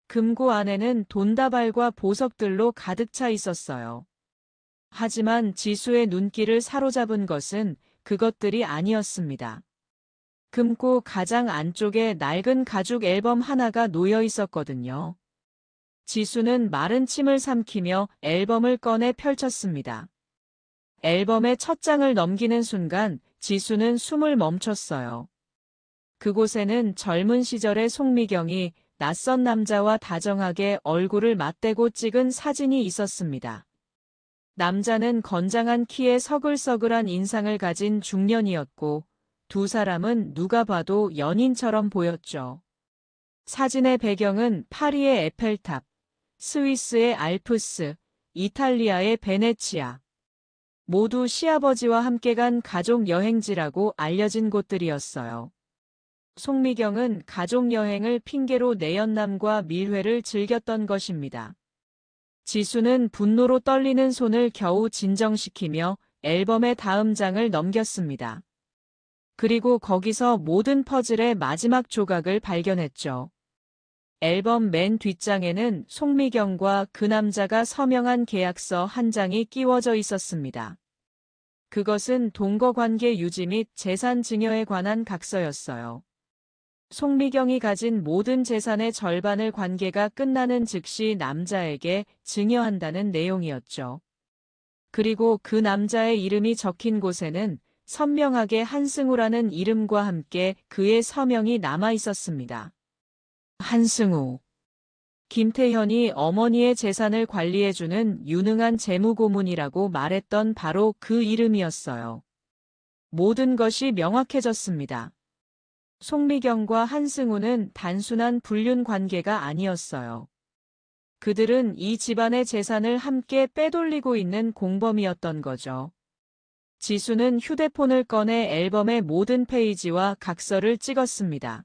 금고 안에는 돈다발과 보석들로 가득 차 있었어요. 하지만 지수의 눈길을 사로잡은 것은 그것들이 아니었습니다. 금고 가장 안쪽에 낡은 가죽 앨범 하나가 놓여 있었거든요. 지수는 마른 침을 삼키며 앨범을 꺼내 펼쳤습니다. 앨범의 첫 장을 넘기는 순간 지수는 숨을 멈췄어요. 그곳에는 젊은 시절의 송미경이 낯선 남자와 다정하게 얼굴을 맞대고 찍은 사진이 있었습니다. 남자는 건장한 키에 서글서글한 인상을 가진 중년이었고 두 사람은 누가 봐도 연인처럼 보였죠. 사진의 배경은 파리의 에펠탑, 스위스의 알프스, 이탈리아의 베네치아. 모두 시아버지와 함께 간 가족 여행지라고 알려진 곳들이었어요. 송미경은 가족 여행을 핑계로 내연남과 밀회를 즐겼던 것입니다. 지수는 분노로 떨리는 손을 겨우 진정시키며 앨범의 다음 장을 넘겼습니다. 그리고 거기서 모든 퍼즐의 마지막 조각을 발견했죠. 앨범 맨 뒷장에는 송미경과 그 남자가 서명한 계약서 한 장이 끼워져 있었습니다. 그것은 동거관계 유지 및 재산 증여에 관한 각서였어요. 송미경이 가진 모든 재산의 절반을 관계가 끝나는 즉시 남자에게 증여한다는 내용이었죠. 그리고 그 남자의 이름이 적힌 곳에는 선명하게 한승우라는 이름과 함께 그의 서명이 남아 있었습니다. 한승우. 김태현이 어머니의 재산을 관리해주는 유능한 재무고문이라고 말했던 바로 그 이름이었어요. 모든 것이 명확해졌습니다. 송미경과 한승우는 단순한 불륜 관계가 아니었어요. 그들은 이 집안의 재산을 함께 빼돌리고 있는 공범이었던 거죠. 지수는 휴대폰을 꺼내 앨범의 모든 페이지와 각서를 찍었습니다.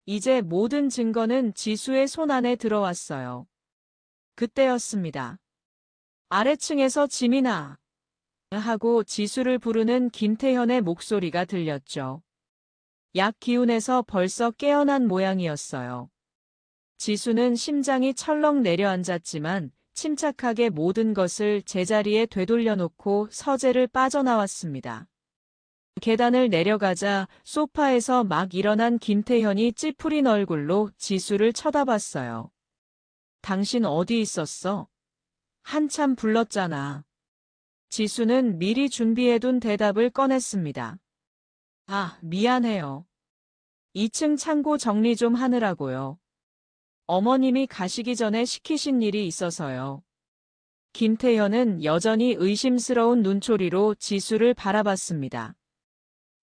이제 모든 증거는 지수의 손 안에 들어왔어요. 그때였습니다. 아래층에서 지민아 하고 지수를 부르는 김태현의 목소리가 들렸죠. 약 기운에서 벌써 깨어난 모양이었어요. 지수는 심장이 철렁 내려앉았지만 침착하게 모든 것을 제자리에 되돌려놓고 서재를 빠져나왔습니다. 계단을 내려가자 소파에서 막 일어난 김태현이 찌푸린 얼굴로 지수를 쳐다봤어요. 당신 어디 있었어? 한참 불렀잖아. 지수는 미리 준비해둔 대답을 꺼냈습니다. 아, 미안해요. 2층 창고 정리 좀 하느라고요. 어머님이 가시기 전에 시키신 일이 있어서요. 김태현은 여전히 의심스러운 눈초리로 지수를 바라봤습니다.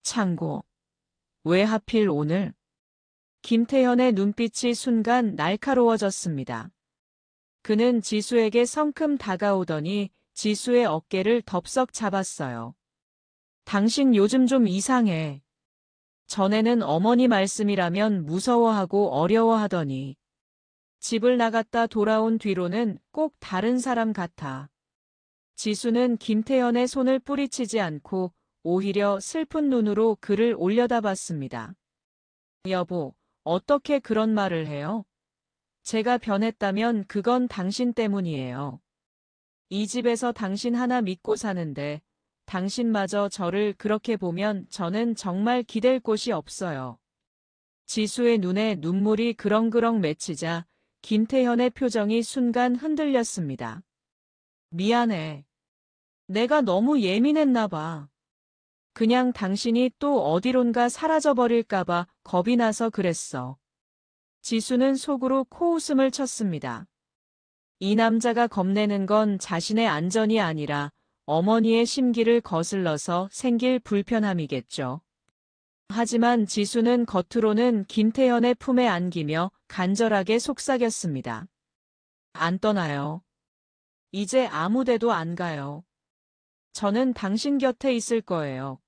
창고. 왜 하필 오늘? 김태현의 눈빛이 순간 날카로워졌습니다. 그는 지수에게 성큼 다가오더니 지수의 어깨를 덥석 잡았어요. 당신 요즘 좀 이상해. 전에는 어머니 말씀이라면 무서워하고 어려워하더니 집을 나갔다 돌아온 뒤로는 꼭 다른 사람 같아. 지수는 김태현의 손을 뿌리치지 않고 오히려 슬픈 눈으로 그를 올려다봤습니다. 여보, 어떻게 그런 말을 해요? 제가 변했다면 그건 당신 때문이에요. 이 집에서 당신 하나 믿고 사는데 당신마저 저를 그렇게 보면 저는 정말 기댈 곳이 없어요. 지수의 눈에 눈물이 그렁그렁 맺히자 김태현의 표정이 순간 흔들렸습니다. 미안해. 내가 너무 예민했나 봐. 그냥 당신이 또 어디론가 사라져버릴까봐 겁이 나서 그랬어. 지수는 속으로 코웃음을 쳤습니다. 이 남자가 겁내는 건 자신의 안전이 아니라 어머니의 심기를 거슬러서 생길 불편함이겠죠. 하지만 지수는 겉으로는 김태현의 품에 안기며 간절하게 속삭였습니다. 안 떠나요. 이제 아무 데도 안 가요. 저는 당신 곁에 있을 거예요.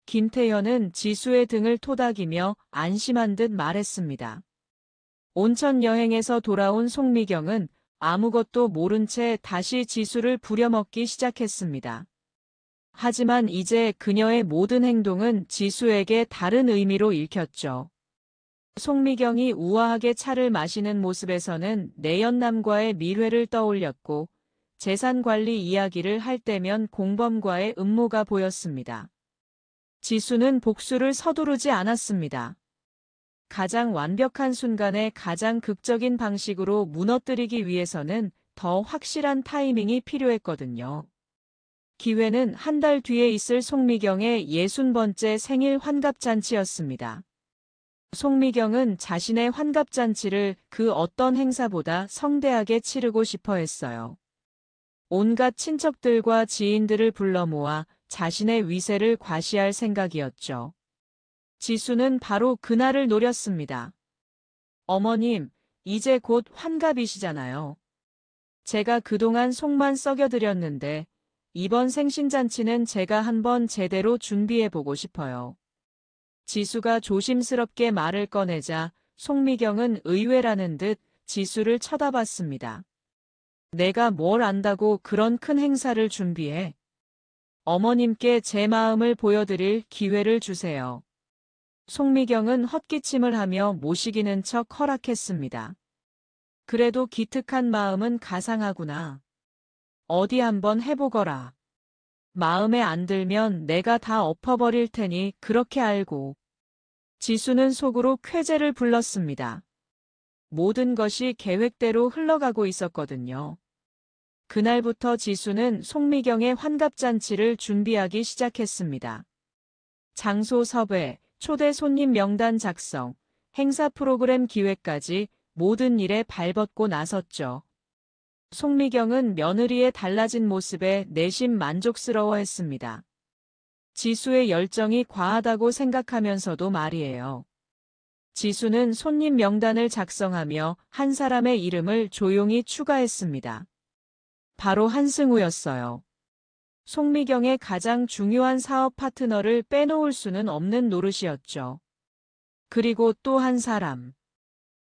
김태현은 지수의 등을 토닥이며 안심한 듯 말했습니다. 온천 여행에서 돌아온 송미경은 아무것도 모른 채 다시 지수를 부려먹기 시작했습니다. 하지만 이제 그녀의 모든 행동은 지수에게 다른 의미로 읽혔죠. 송미경이 우아하게 차를 마시는 모습에서는 내연남과의 밀회를 떠올렸고 재산관리 이야기를 할 때면 공범과의 음모가 보였습니다. 지수는 복수를 서두르지 않았습니다. 가장 완벽한 순간에 가장 극적인 방식으로 무너뜨리기 위해서는 더 확실한 타이밍이 필요했거든요. 기회는 한 달 뒤에 있을 송미경의 60번째 생일 환갑잔치였습니다. 송미경은 자신의 환갑잔치를 그 어떤 행사보다 성대하게 치르고 싶어 했어요. 온갖 친척들과 지인들을 불러 모아 자신의 위세를 과시할 생각이었죠. 지수는 바로 그날을 노렸습니다. 어머님, 이제 곧 환갑이시잖아요. 제가 그동안 속만 썩여드렸는데 이번 생신잔치는 제가 한번 제대로 준비해보고 싶어요. 지수가 조심스럽게 말을 꺼내자 송미경은 의외라는 듯 지수를 쳐다봤습니다. 내가 뭘 안다고 그런 큰 행사를 준비해? 어머님께 제 마음을 보여드릴 기회를 주세요. 송미경은 헛기침을 하며 모시기는 척 허락했습니다. 그래도 기특한 마음은 가상하구나. 어디 한번 해보거라. 마음에 안 들면 내가 다 엎어버릴 테니 그렇게 알고. 지수는 속으로 쾌재를 불렀습니다. 모든 것이 계획대로 흘러가고 있었거든요. 그날부터 지수는 송미경의 환갑잔치를 준비하기 시작했습니다. 장소 섭외, 초대 손님 명단 작성, 행사 프로그램 기획까지 모든 일에 발벗고 나섰죠. 송미경은 며느리의 달라진 모습에 내심 만족스러워했습니다. 지수의 열정이 과하다고 생각하면서도 말이에요. 지수는 손님 명단을 작성하며 한 사람의 이름을 조용히 추가했습니다. 바로 한승우였어요. 송미경의 가장 중요한 사업 파트너를 빼놓을 수는 없는 노릇이었죠. 그리고 또 한 사람.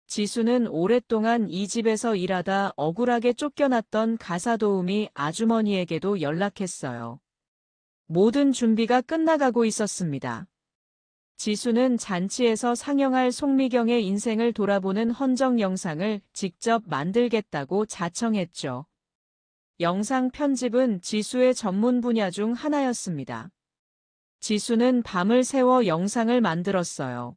지수는 오랫동안 이 집에서 일하다 억울하게 쫓겨났던 가사도우미 아주머니에게도 연락했어요. 모든 준비가 끝나가고 있었습니다. 지수는 잔치에서 상영할 송미경의 인생을 돌아보는 헌정 영상을 직접 만들겠다고 자청했죠. 영상 편집은 지수의 전문 분야 중 하나였습니다. 지수는 밤을 새워 영상을 만들었어요.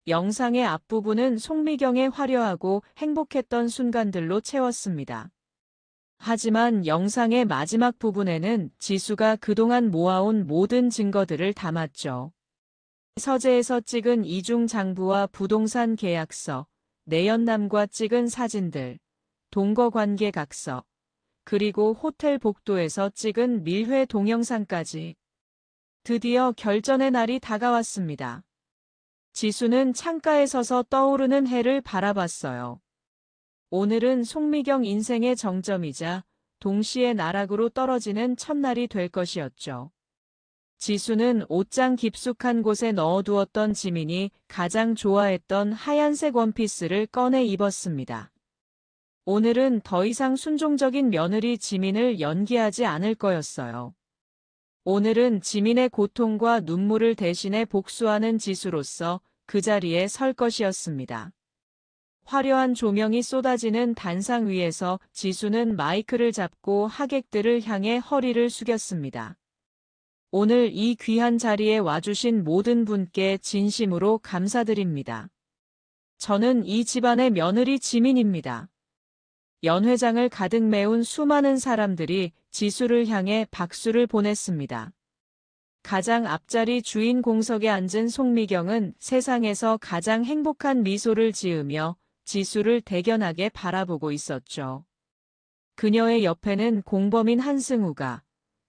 영상의 앞부분은 송미경의 화려하고 행복했던 순간들로 채웠습니다. 하지만 영상의 마지막 부분에는 지수가 그동안 모아온 모든 증거들을 담았죠. 서재에서 찍은 이중 장부와 부동산 계약서, 내연남과 찍은 사진들, 동거관계 각서, 그리고 호텔 복도에서 찍은 밀회 동영상까지. 드디어 결전의 날이 다가왔습니다. 지수는 창가에 서서 떠오르는 해를 바라봤어요. 오늘은 송미경 인생의 정점이자 동시에 나락으로 떨어지는 첫날이 될 것이었죠. 지수는 옷장 깊숙한 곳에 넣어두었던 지민이 가장 좋아했던 하얀색 원피스를 꺼내 입었습니다. 오늘은 더 이상 순종적인 며느리 지민을 연기하지 않을 거였어요. 오늘은 지민의 고통과 눈물을 대신해 복수하는 지수로서 그 자리에 설 것이었습니다. 화려한 조명이 쏟아지는 단상 위에서 지수는 마이크를 잡고 하객들을 향해 허리를 숙였습니다. 오늘 이 귀한 자리에 와주신 모든 분께 진심으로 감사드립니다. 저는 이 집안의 며느리 지민입니다. 연회장을 가득 메운 수많은 사람들이 지수를 향해 박수를 보냈습니다. 가장 앞자리 주인 공석에 앉은 송미경은 세상에서 가장 행복한 미소를 지으며 지수를 대견하게 바라보고 있었죠. 그녀의 옆에는 공범인 한승우가,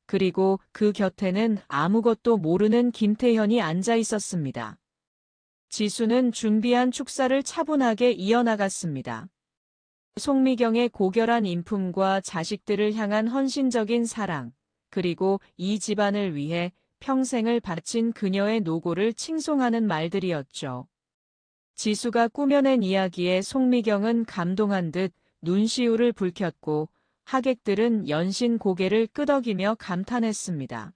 그리고 그 곁에는 아무것도 모르는 김태현이 앉아 있었습니다. 지수는 준비한 축사를 차분하게 이어나갔습니다. 송미경의 고결한 인품과 자식들을 향한 헌신적인 사랑, 그리고 이 집안을 위해 평생을 바친 그녀의 노고를 칭송하는 말들이었죠. 지수가 꾸며낸 이야기에 송미경은 감동한 듯 눈시울을 붉혔고 하객들은 연신 고개를 끄덕이며 감탄했습니다.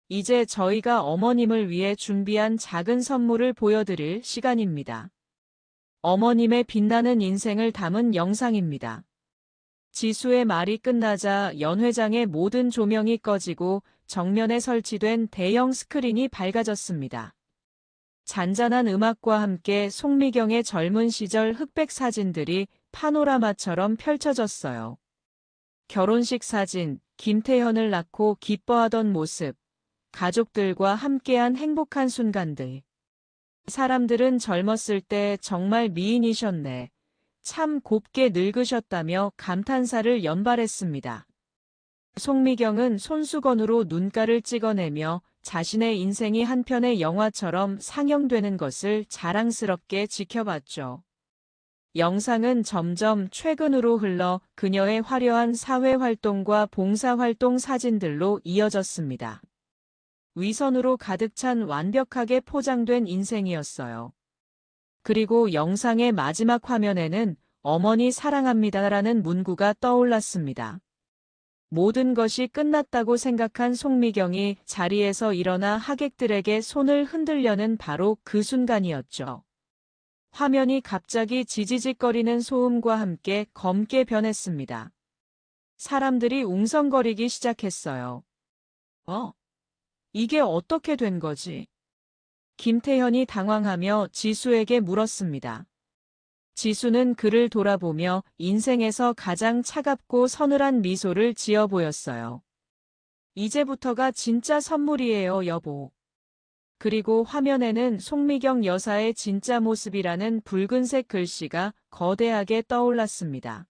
이제 저희가 어머님을 위해 준비한 작은 선물을 보여드릴 시간입니다. 어머님의 빛나는 인생을 담은 영상입니다. 지수의 말이 끝나자 연회장의 모든 조명이 꺼지고 정면에 설치된 대형 스크린이 밝아졌습니다. 잔잔한 음악과 함께 송미경의 젊은 시절 흑백 사진들이 파노라마처럼 펼쳐졌어요. 결혼식 사진, 김태현을 낳고 기뻐하던 모습, 가족들과 함께한 행복한 순간들. 사람들은 젊었을 때 정말 미인이셨네. 참 곱게 늙으셨다며 감탄사를 연발했습니다. 송미경은 손수건으로 눈가를 찍어내며 자신의 인생이 한 편의 영화처럼 상영되는 것을 자랑스럽게 지켜봤죠. 영상은 점점 최근으로 흘러 그녀의 화려한 사회활동과 봉사활동 사진들로 이어졌습니다. 위선으로 가득 찬 완벽하게 포장된 인생이었어요. 그리고 영상의 마지막 화면에는 어머니 사랑합니다라는 문구가 떠올랐습니다. 모든 것이 끝났다고 생각한 송미경이 자리에서 일어나 하객들에게 손을 흔들려는 바로 그 순간이었죠. 화면이 갑자기 지지직거리는 소음과 함께 검게 변했습니다. 사람들이 웅성거리기 시작했어요. 이게 어떻게 된 거지? 김태현이 당황하며 지수에게 물었습니다. 지수는 그를 돌아보며 인생에서 가장 차갑고 서늘한 미소를 지어 보였어요. 이제부터가 진짜 선물이에요, 여보. 그리고 화면에는 송미경 여사의 진짜 모습이라는 붉은색 글씨가 거대하게 떠올랐습니다.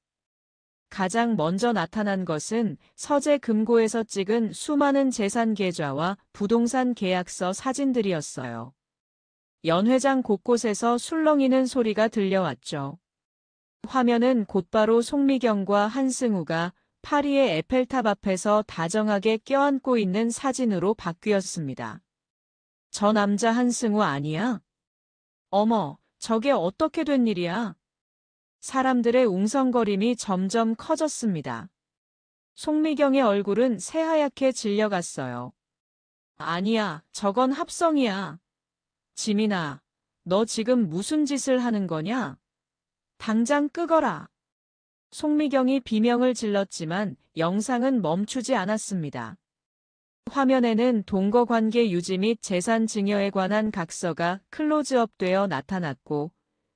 가장 먼저 나타난 것은 서재 금고에서 찍은 수많은 재산 계좌와 부동산 계약서 사진들이었어요. 연회장 곳곳에서 술렁이는 소리가 들려왔죠. 화면은 곧바로 송미경과 한승우가 파리의 에펠탑 앞에서 다정하게 껴안고 있는 사진으로 바뀌었습니다. 저 남자 한승우 아니야? 어머, 저게 어떻게 된 일이야? 사람들의 웅성거림이 점점 커졌습니다. 송미경의 얼굴은 새하얗게 질려갔어요. 아니야, 저건 합성이야. 지민아, 너 지금 무슨 짓을 하는 거냐? 당장 끄거라. 송미경이 비명을 질렀지만 영상은 멈추지 않았습니다. 화면에는 동거관계 유지 및 재산 증여에 관한 각서가 클로즈업되어 나타났고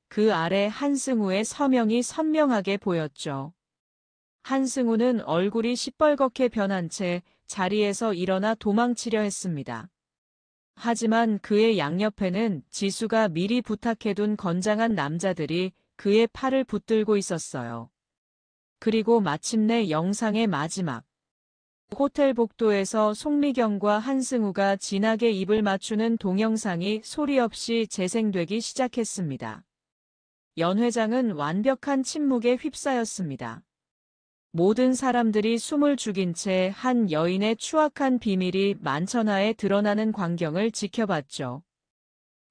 그 아래 한승우의 서명이 선명하게 보였죠. 한승우는 얼굴이 시뻘겋게 변한 채 자리에서 일어나 도망치려 했습니다. 하지만 그의 양옆에는 지수가 미리 부탁해둔 건장한 남자들이 그의 팔을 붙들고 있었어요. 그리고 마침내 영상의 마지막. 호텔 복도에서 송미경과 한승우가 진하게 입을 맞추는 동영상이 소리 없이 재생되기 시작했습니다. 연 회장은 완벽한 침묵에 휩싸였습니다. 모든 사람들이 숨을 죽인 채 한 여인의 추악한 비밀이 만천하에 드러나는 광경을 지켜봤죠.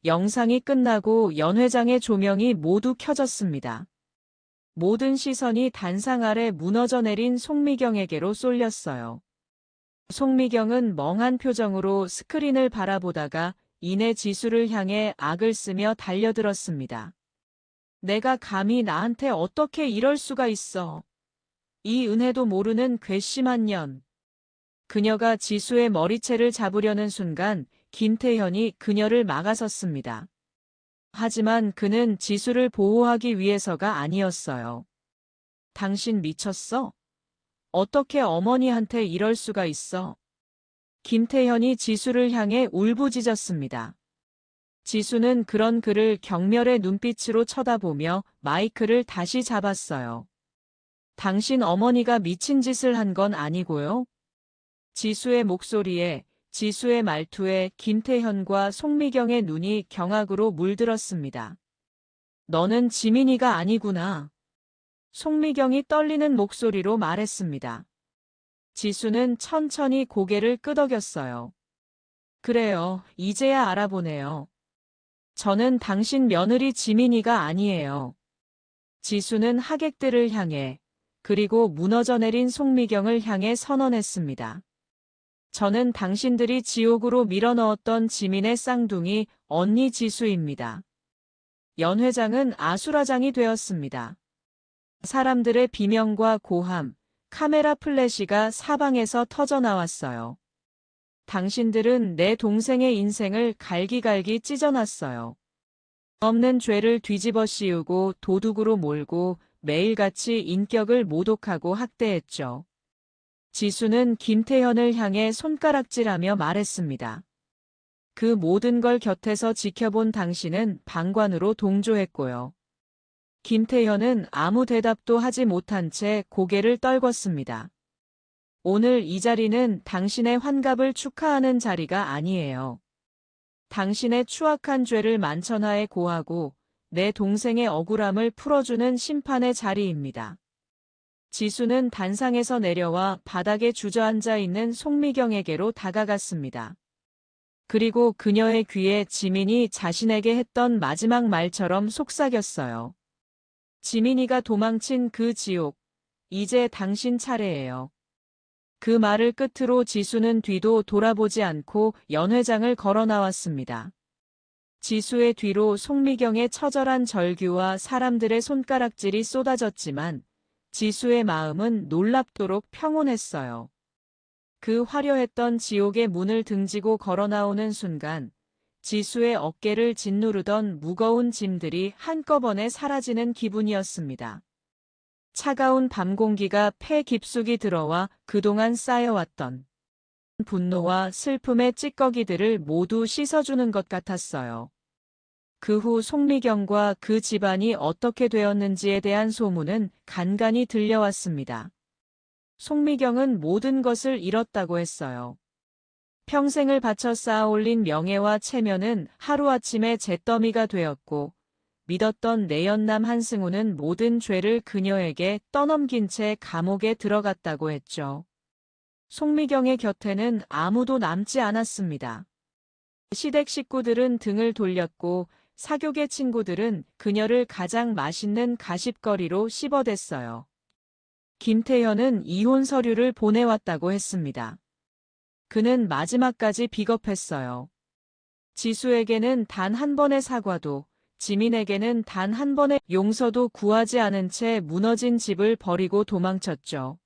영상이 끝나고 연 회장의 조명이 모두 켜졌습니다. 모든 시선이 단상 아래 무너져 내린 송미경에게로 쏠렸어요. 송미경은 멍한 표정으로 스크린을 바라보다가 이내 지수를 향해 악을 쓰며 달려들었습니다. 내가 감히 나한테 어떻게 이럴 수가 있어. 이 은혜도 모르는 괘씸한 년. 그녀가 지수의 머리채를 잡으려는 순간 김태현이 그녀를 막아섰습니다. 하지만 그는 지수를 보호하기 위해서가 아니었어요. 당신 미쳤어? 어떻게 어머니한테 이럴 수가 있어? 김태현이 지수를 향해 울부짖었습니다. 지수는 그런 그를 경멸의 눈빛으로 쳐다보며 마이크를 다시 잡았어요. 당신 어머니가 미친 짓을 한 건 아니고요. 지수의 목소리에, 지수의 말투에 김태현과 송미경의 눈이 경악으로 물들었습니다. 너는 지민이가 아니구나. 송미경이 떨리는 목소리로 말했습니다. 지수는 천천히 고개를 끄덕였어요. 그래요, 이제야 알아보네요. 저는 당신 며느리 지민이가 아니에요. 지수는 하객들을 향해, 그리고 무너져 내린 송미경을 향해 선언했습니다. 저는 당신들이 지옥으로 밀어넣었던 지민의 쌍둥이 언니 지수입니다. 연 회장은 아수라장이 되었습니다. 사람들의 비명과 고함, 카메라 플래시가 사방에서 터져나왔어요. 당신들은 내 동생의 인생을 갈기갈기 찢어놨어요. 없는 죄를 뒤집어 씌우고 도둑으로 몰고 매일같이 인격을 모독하고 학대했죠. 지수는 김태현을 향해 손가락질하며 말했습니다. 그 모든 걸 곁에서 지켜본 당신은 방관으로 동조했고요. 김태현은 아무 대답도 하지 못한 채 고개를 떨궜습니다. 오늘 이 자리는 당신의 환갑을 축하하는 자리가 아니에요. 당신의 추악한 죄를 만천하에 고하고 내 동생의 억울함을 풀어주는 심판의 자리입니다. 지수는 단상에서 내려와 바닥에 주저앉아 있는 송미경에게로 다가갔습니다. 그리고 그녀의 귀에 지민이 자신에게 했던 마지막 말처럼 속삭였어요. 지민이가 도망친 그 지옥, 이제 당신 차례예요. 그 말을 끝으로 지수는 뒤도 돌아보지 않고 연회장을 걸어 나왔습니다. 지수의 뒤로 송미경의 처절한 절규와 사람들의 손가락질이 쏟아졌지만 지수의 마음은 놀랍도록 평온했어요. 그 화려했던 지옥의 문을 등지고 걸어 나오는 순간 지수의 어깨를 짓누르던 무거운 짐들이 한꺼번에 사라지는 기분이었습니다. 차가운 밤 공기가 폐 깊숙이 들어와 그동안 쌓여왔던 분노와 슬픔의 찌꺼기들을 모두 씻어주는 것 같았어요. 그 후 송미경과 그 집안이 어떻게 되었는지에 대한 소문은 간간히 들려왔습니다. 송미경은 모든 것을 잃었다고 했어요. 평생을 바쳐 쌓아올린 명예와 체면은 하루아침에 잿더미가 되었고 믿었던 내연남 한승우는 모든 죄를 그녀에게 떠넘긴 채 감옥에 들어갔다고 했죠. 송미경의 곁에는 아무도 남지 않았습니다. 시댁 식구들은 등을 돌렸고 사교계 친구들은 그녀를 가장 맛있는 가십거리로 씹어댔어요. 김태현은 이혼 서류를 보내왔다고 했습니다. 그는 마지막까지 비겁했어요. 지수에게는 단 한 번의 사과도, 지민에게는 단 한 번의 용서도 구하지 않은 채 무너진 집을 버리고 도망쳤죠.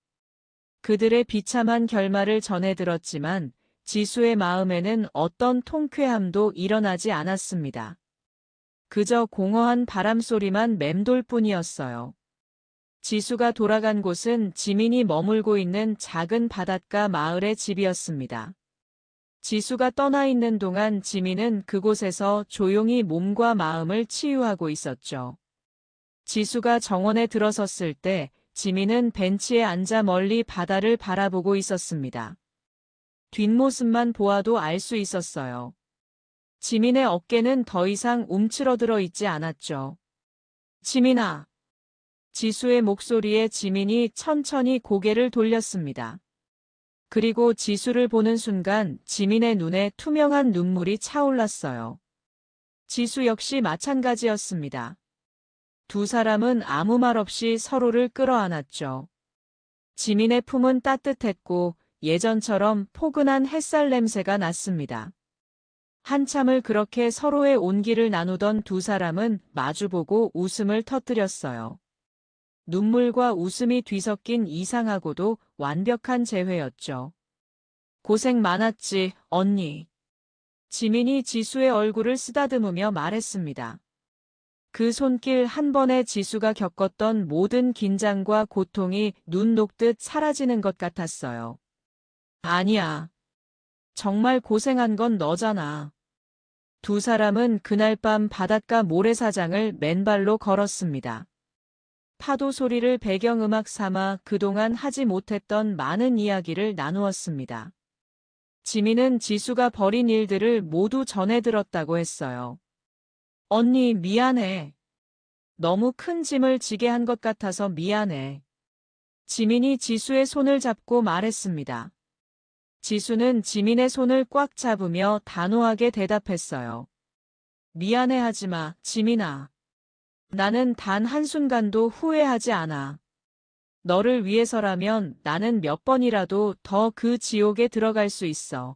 그들의 비참한 결말을 전해 들었지만 지수의 마음에는 어떤 통쾌함도 일어나지 않았습니다. 그저 공허한 바람소리만 맴돌 뿐이었어요. 지수가 돌아간 곳은 지민이 머물고 있는 작은 바닷가 마을의 집이었습니다. 지수가 떠나 있는 동안 지민은 그곳에서 조용히 몸과 마음을 치유하고 있었죠. 지수가 정원에 들어섰을 때 지민은 벤치에 앉아 멀리 바다를 바라보고 있었습니다. 뒷모습만 보아도 알 수 있었어요. 지민의 어깨는 더 이상 움츠러들어 있지 않았죠. 지민아. 지수의 목소리에 지민이 천천히 고개를 돌렸습니다. 그리고 지수를 보는 순간 지민의 눈에 투명한 눈물이 차올랐어요. 지수 역시 마찬가지였습니다. 두 사람은 아무 말 없이 서로를 끌어안았죠. 지민의 품은 따뜻했고 예전처럼 포근한 햇살 냄새가 났습니다. 한참을 그렇게 서로의 온기를 나누던 두 사람은 마주보고 웃음을 터뜨렸어요. 눈물과 웃음이 뒤섞인 이상하고도 완벽한 재회였죠. 고생 많았지, 언니. 지민이 지수의 얼굴을 쓰다듬으며 말했습니다. 그 손길 한 번에 지수가 겪었던 모든 긴장과 고통이 눈 녹듯 사라지는 것 같았어요. 아니야. 정말 고생한 건 너잖아. 두 사람은 그날 밤 바닷가 모래사장을 맨발로 걸었습니다. 파도 소리를 배경음악 삼아 그동안 하지 못했던 많은 이야기를 나누었습니다. 지민은 지수가 벌인 일들을 모두 전해 들었다고 했어요. 언니, 미안해. 너무 큰 짐을 지게 한 것 같아서 미안해. 지민이 지수의 손을 잡고 말했습니다. 지수는 지민의 손을 꽉 잡으며 단호하게 대답했어요. 미안해하지 마, 지민아. 나는 단 한순간도 후회하지 않아. 너를 위해서라면 나는 몇 번이라도 더 그 지옥에 들어갈 수 있어.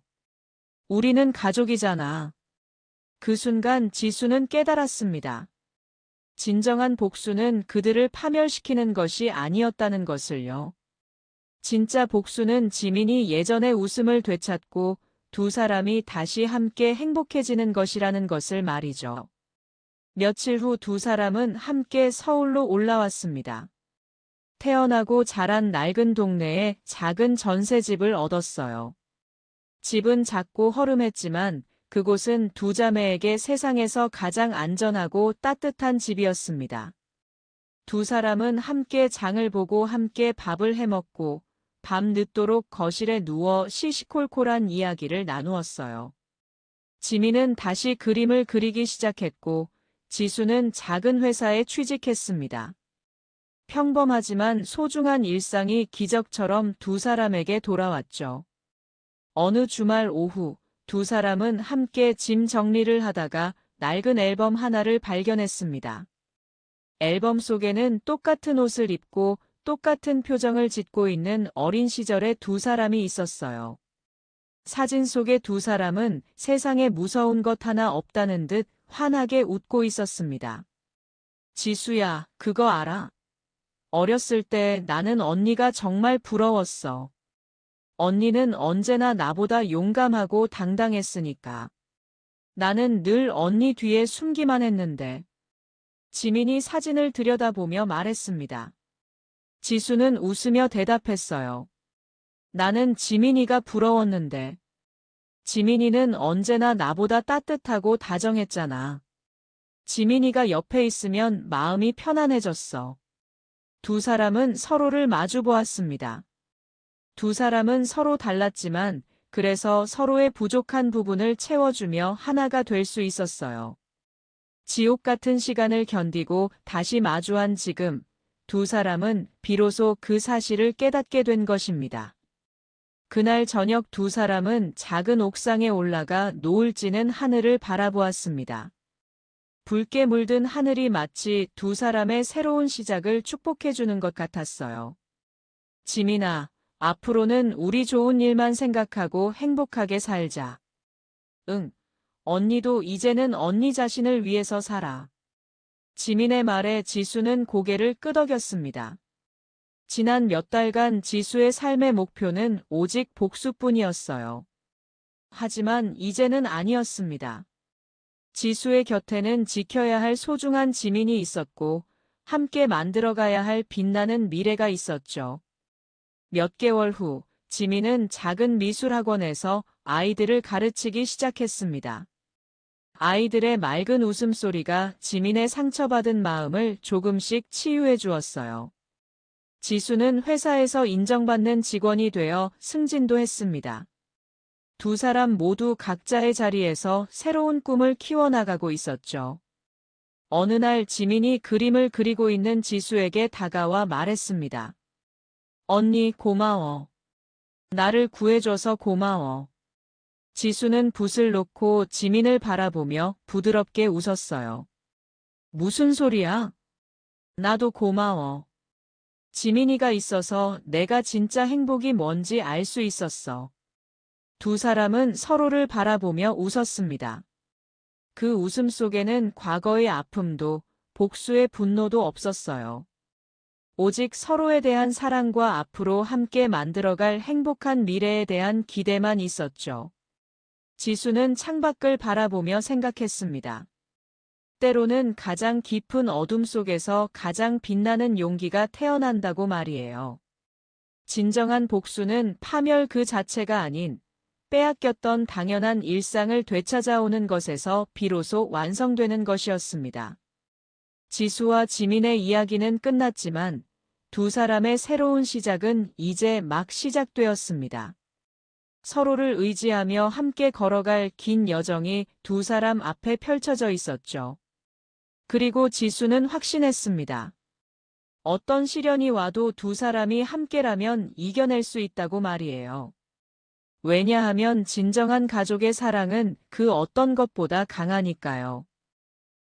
우리는 가족이잖아. 그 순간 지수는 깨달았습니다. 진정한 복수는 그들을 파멸시키는 것이 아니었다는 것을요. 진짜 복수는 지민이 예전의 웃음을 되찾고 두 사람이 다시 함께 행복해지는 것이라는 것을 말이죠. 며칠 후 두 사람은 함께 서울로 올라왔습니다. 태어나고 자란 낡은 동네에 작은 전셋집을 얻었어요. 집은 작고 허름했지만 그곳은 두 자매에게 세상에서 가장 안전하고 따뜻한 집이었습니다. 두 사람은 함께 장을 보고 함께 밥을 해먹고 밤 늦도록 거실에 누워 시시콜콜한 이야기를 나누었어요. 지민은 다시 그림을 그리기 시작했고 지수는 작은 회사에 취직했습니다. 평범하지만 소중한 일상이 기적처럼 두 사람에게 돌아왔죠. 어느 주말 오후 두 사람은 함께 짐 정리를 하다가 낡은 앨범 하나를 발견했습니다. 앨범 속에는 똑같은 옷을 입고 똑같은 표정을 짓고 있는 어린 시절의 두 사람이 있었어요. 사진 속의 두 사람은 세상에 무서운 것 하나 없다는 듯 환하게 웃고 있었습니다. 지수야, 그거 알아? 어렸을 때 나는 언니가 정말 부러웠어. 언니는 언제나 나보다 용감하고 당당했으니까. 나는 늘 언니 뒤에 숨기만 했는데. 지민이 사진을 들여다보며 말했습니다. 지수는 웃으며 대답했어요. 나는 지민이가 부러웠는데. 지민이는 언제나 나보다 따뜻하고 다정했잖아. 지민이가 옆에 있으면 마음이 편안해졌어. 두 사람은 서로를 마주 보았습니다. 두 사람은 서로 달랐지만 그래서 서로의 부족한 부분을 채워주며 하나가 될 수 있었어요. 지옥 같은 시간을 견디고 다시 마주한 지금 두 사람은 비로소 그 사실을 깨닫게 된 것입니다. 그날 저녁 두 사람은 작은 옥상에 올라가 노을 지는 하늘을 바라보았습니다. 붉게 물든 하늘이 마치 두 사람의 새로운 시작을 축복해주는 것 같았어요. 지민아, 앞으로는 우리 좋은 일만 생각하고 행복하게 살자. 응, 언니도 이제는 언니 자신을 위해서 살아. 지민의 말에 지수는 고개를 끄덕였습니다. 지난 몇 달간 지수의 삶의 목표는 오직 복수뿐이었어요. 하지만 이제는 아니었습니다. 지수의 곁에는 지켜야 할 소중한 지민이 있었고 함께 만들어가야 할 빛나는 미래가 있었죠. 몇 개월 후 지민은 작은 미술학원에서 아이들을 가르치기 시작했습니다. 아이들의 맑은 웃음소리가 지민의 상처받은 마음을 조금씩 치유해 주었어요. 지수는 회사에서 인정받는 직원이 되어 승진도 했습니다. 두 사람 모두 각자의 자리에서 새로운 꿈을 키워나가고 있었죠. 어느 날 지민이 그림을 그리고 있는 지수에게 다가와 말했습니다. 언니, 고마워. 나를 구해줘서 고마워. 지수는 붓을 놓고 지민을 바라보며 부드럽게 웃었어요. 무슨 소리야? 나도 고마워. 지민이가 있어서 내가 진짜 행복이 뭔지 알 수 있었어. 두 사람은 서로를 바라보며 웃었습니다. 그 웃음 속에는 과거의 아픔도 복수의 분노도 없었어요. 오직 서로에 대한 사랑과 앞으로 함께 만들어갈 행복한 미래에 대한 기대만 있었죠. 지수는 창밖을 바라보며 생각했습니다. 때로는 가장 깊은 어둠 속에서 가장 빛나는 용기가 태어난다고 말이에요. 진정한 복수는 파멸 그 자체가 아닌 빼앗겼던 당연한 일상을 되찾아오는 것에서 비로소 완성되는 것이었습니다. 지수와 지민의 이야기는 끝났지만 두 사람의 새로운 시작은 이제 막 시작되었습니다. 서로를 의지하며 함께 걸어갈 긴 여정이 두 사람 앞에 펼쳐져 있었죠. 그리고 지수는 확신했습니다. 어떤 시련이 와도 두 사람이 함께라면 이겨낼 수 있다고 말이에요. 왜냐하면 진정한 가족의 사랑은 그 어떤 것보다 강하니까요.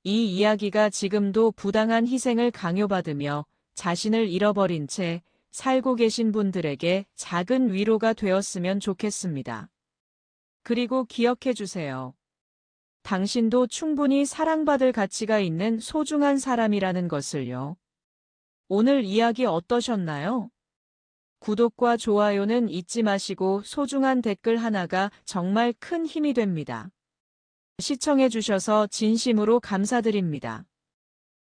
이 이야기가 지금도 부당한 희생을 강요받으며 자신을 잃어버린 채 살고 계신 분들에게 작은 위로가 되었으면 좋겠습니다. 그리고 기억해 주세요. 당신도 충분히 사랑받을 가치가 있는 소중한 사람이라는 것을요. 오늘 이야기 어떠셨나요? 구독과 좋아요는 잊지 마시고 소중한 댓글 하나가 정말 큰 힘이 됩니다. 시청해 주셔서 진심으로 감사드립니다.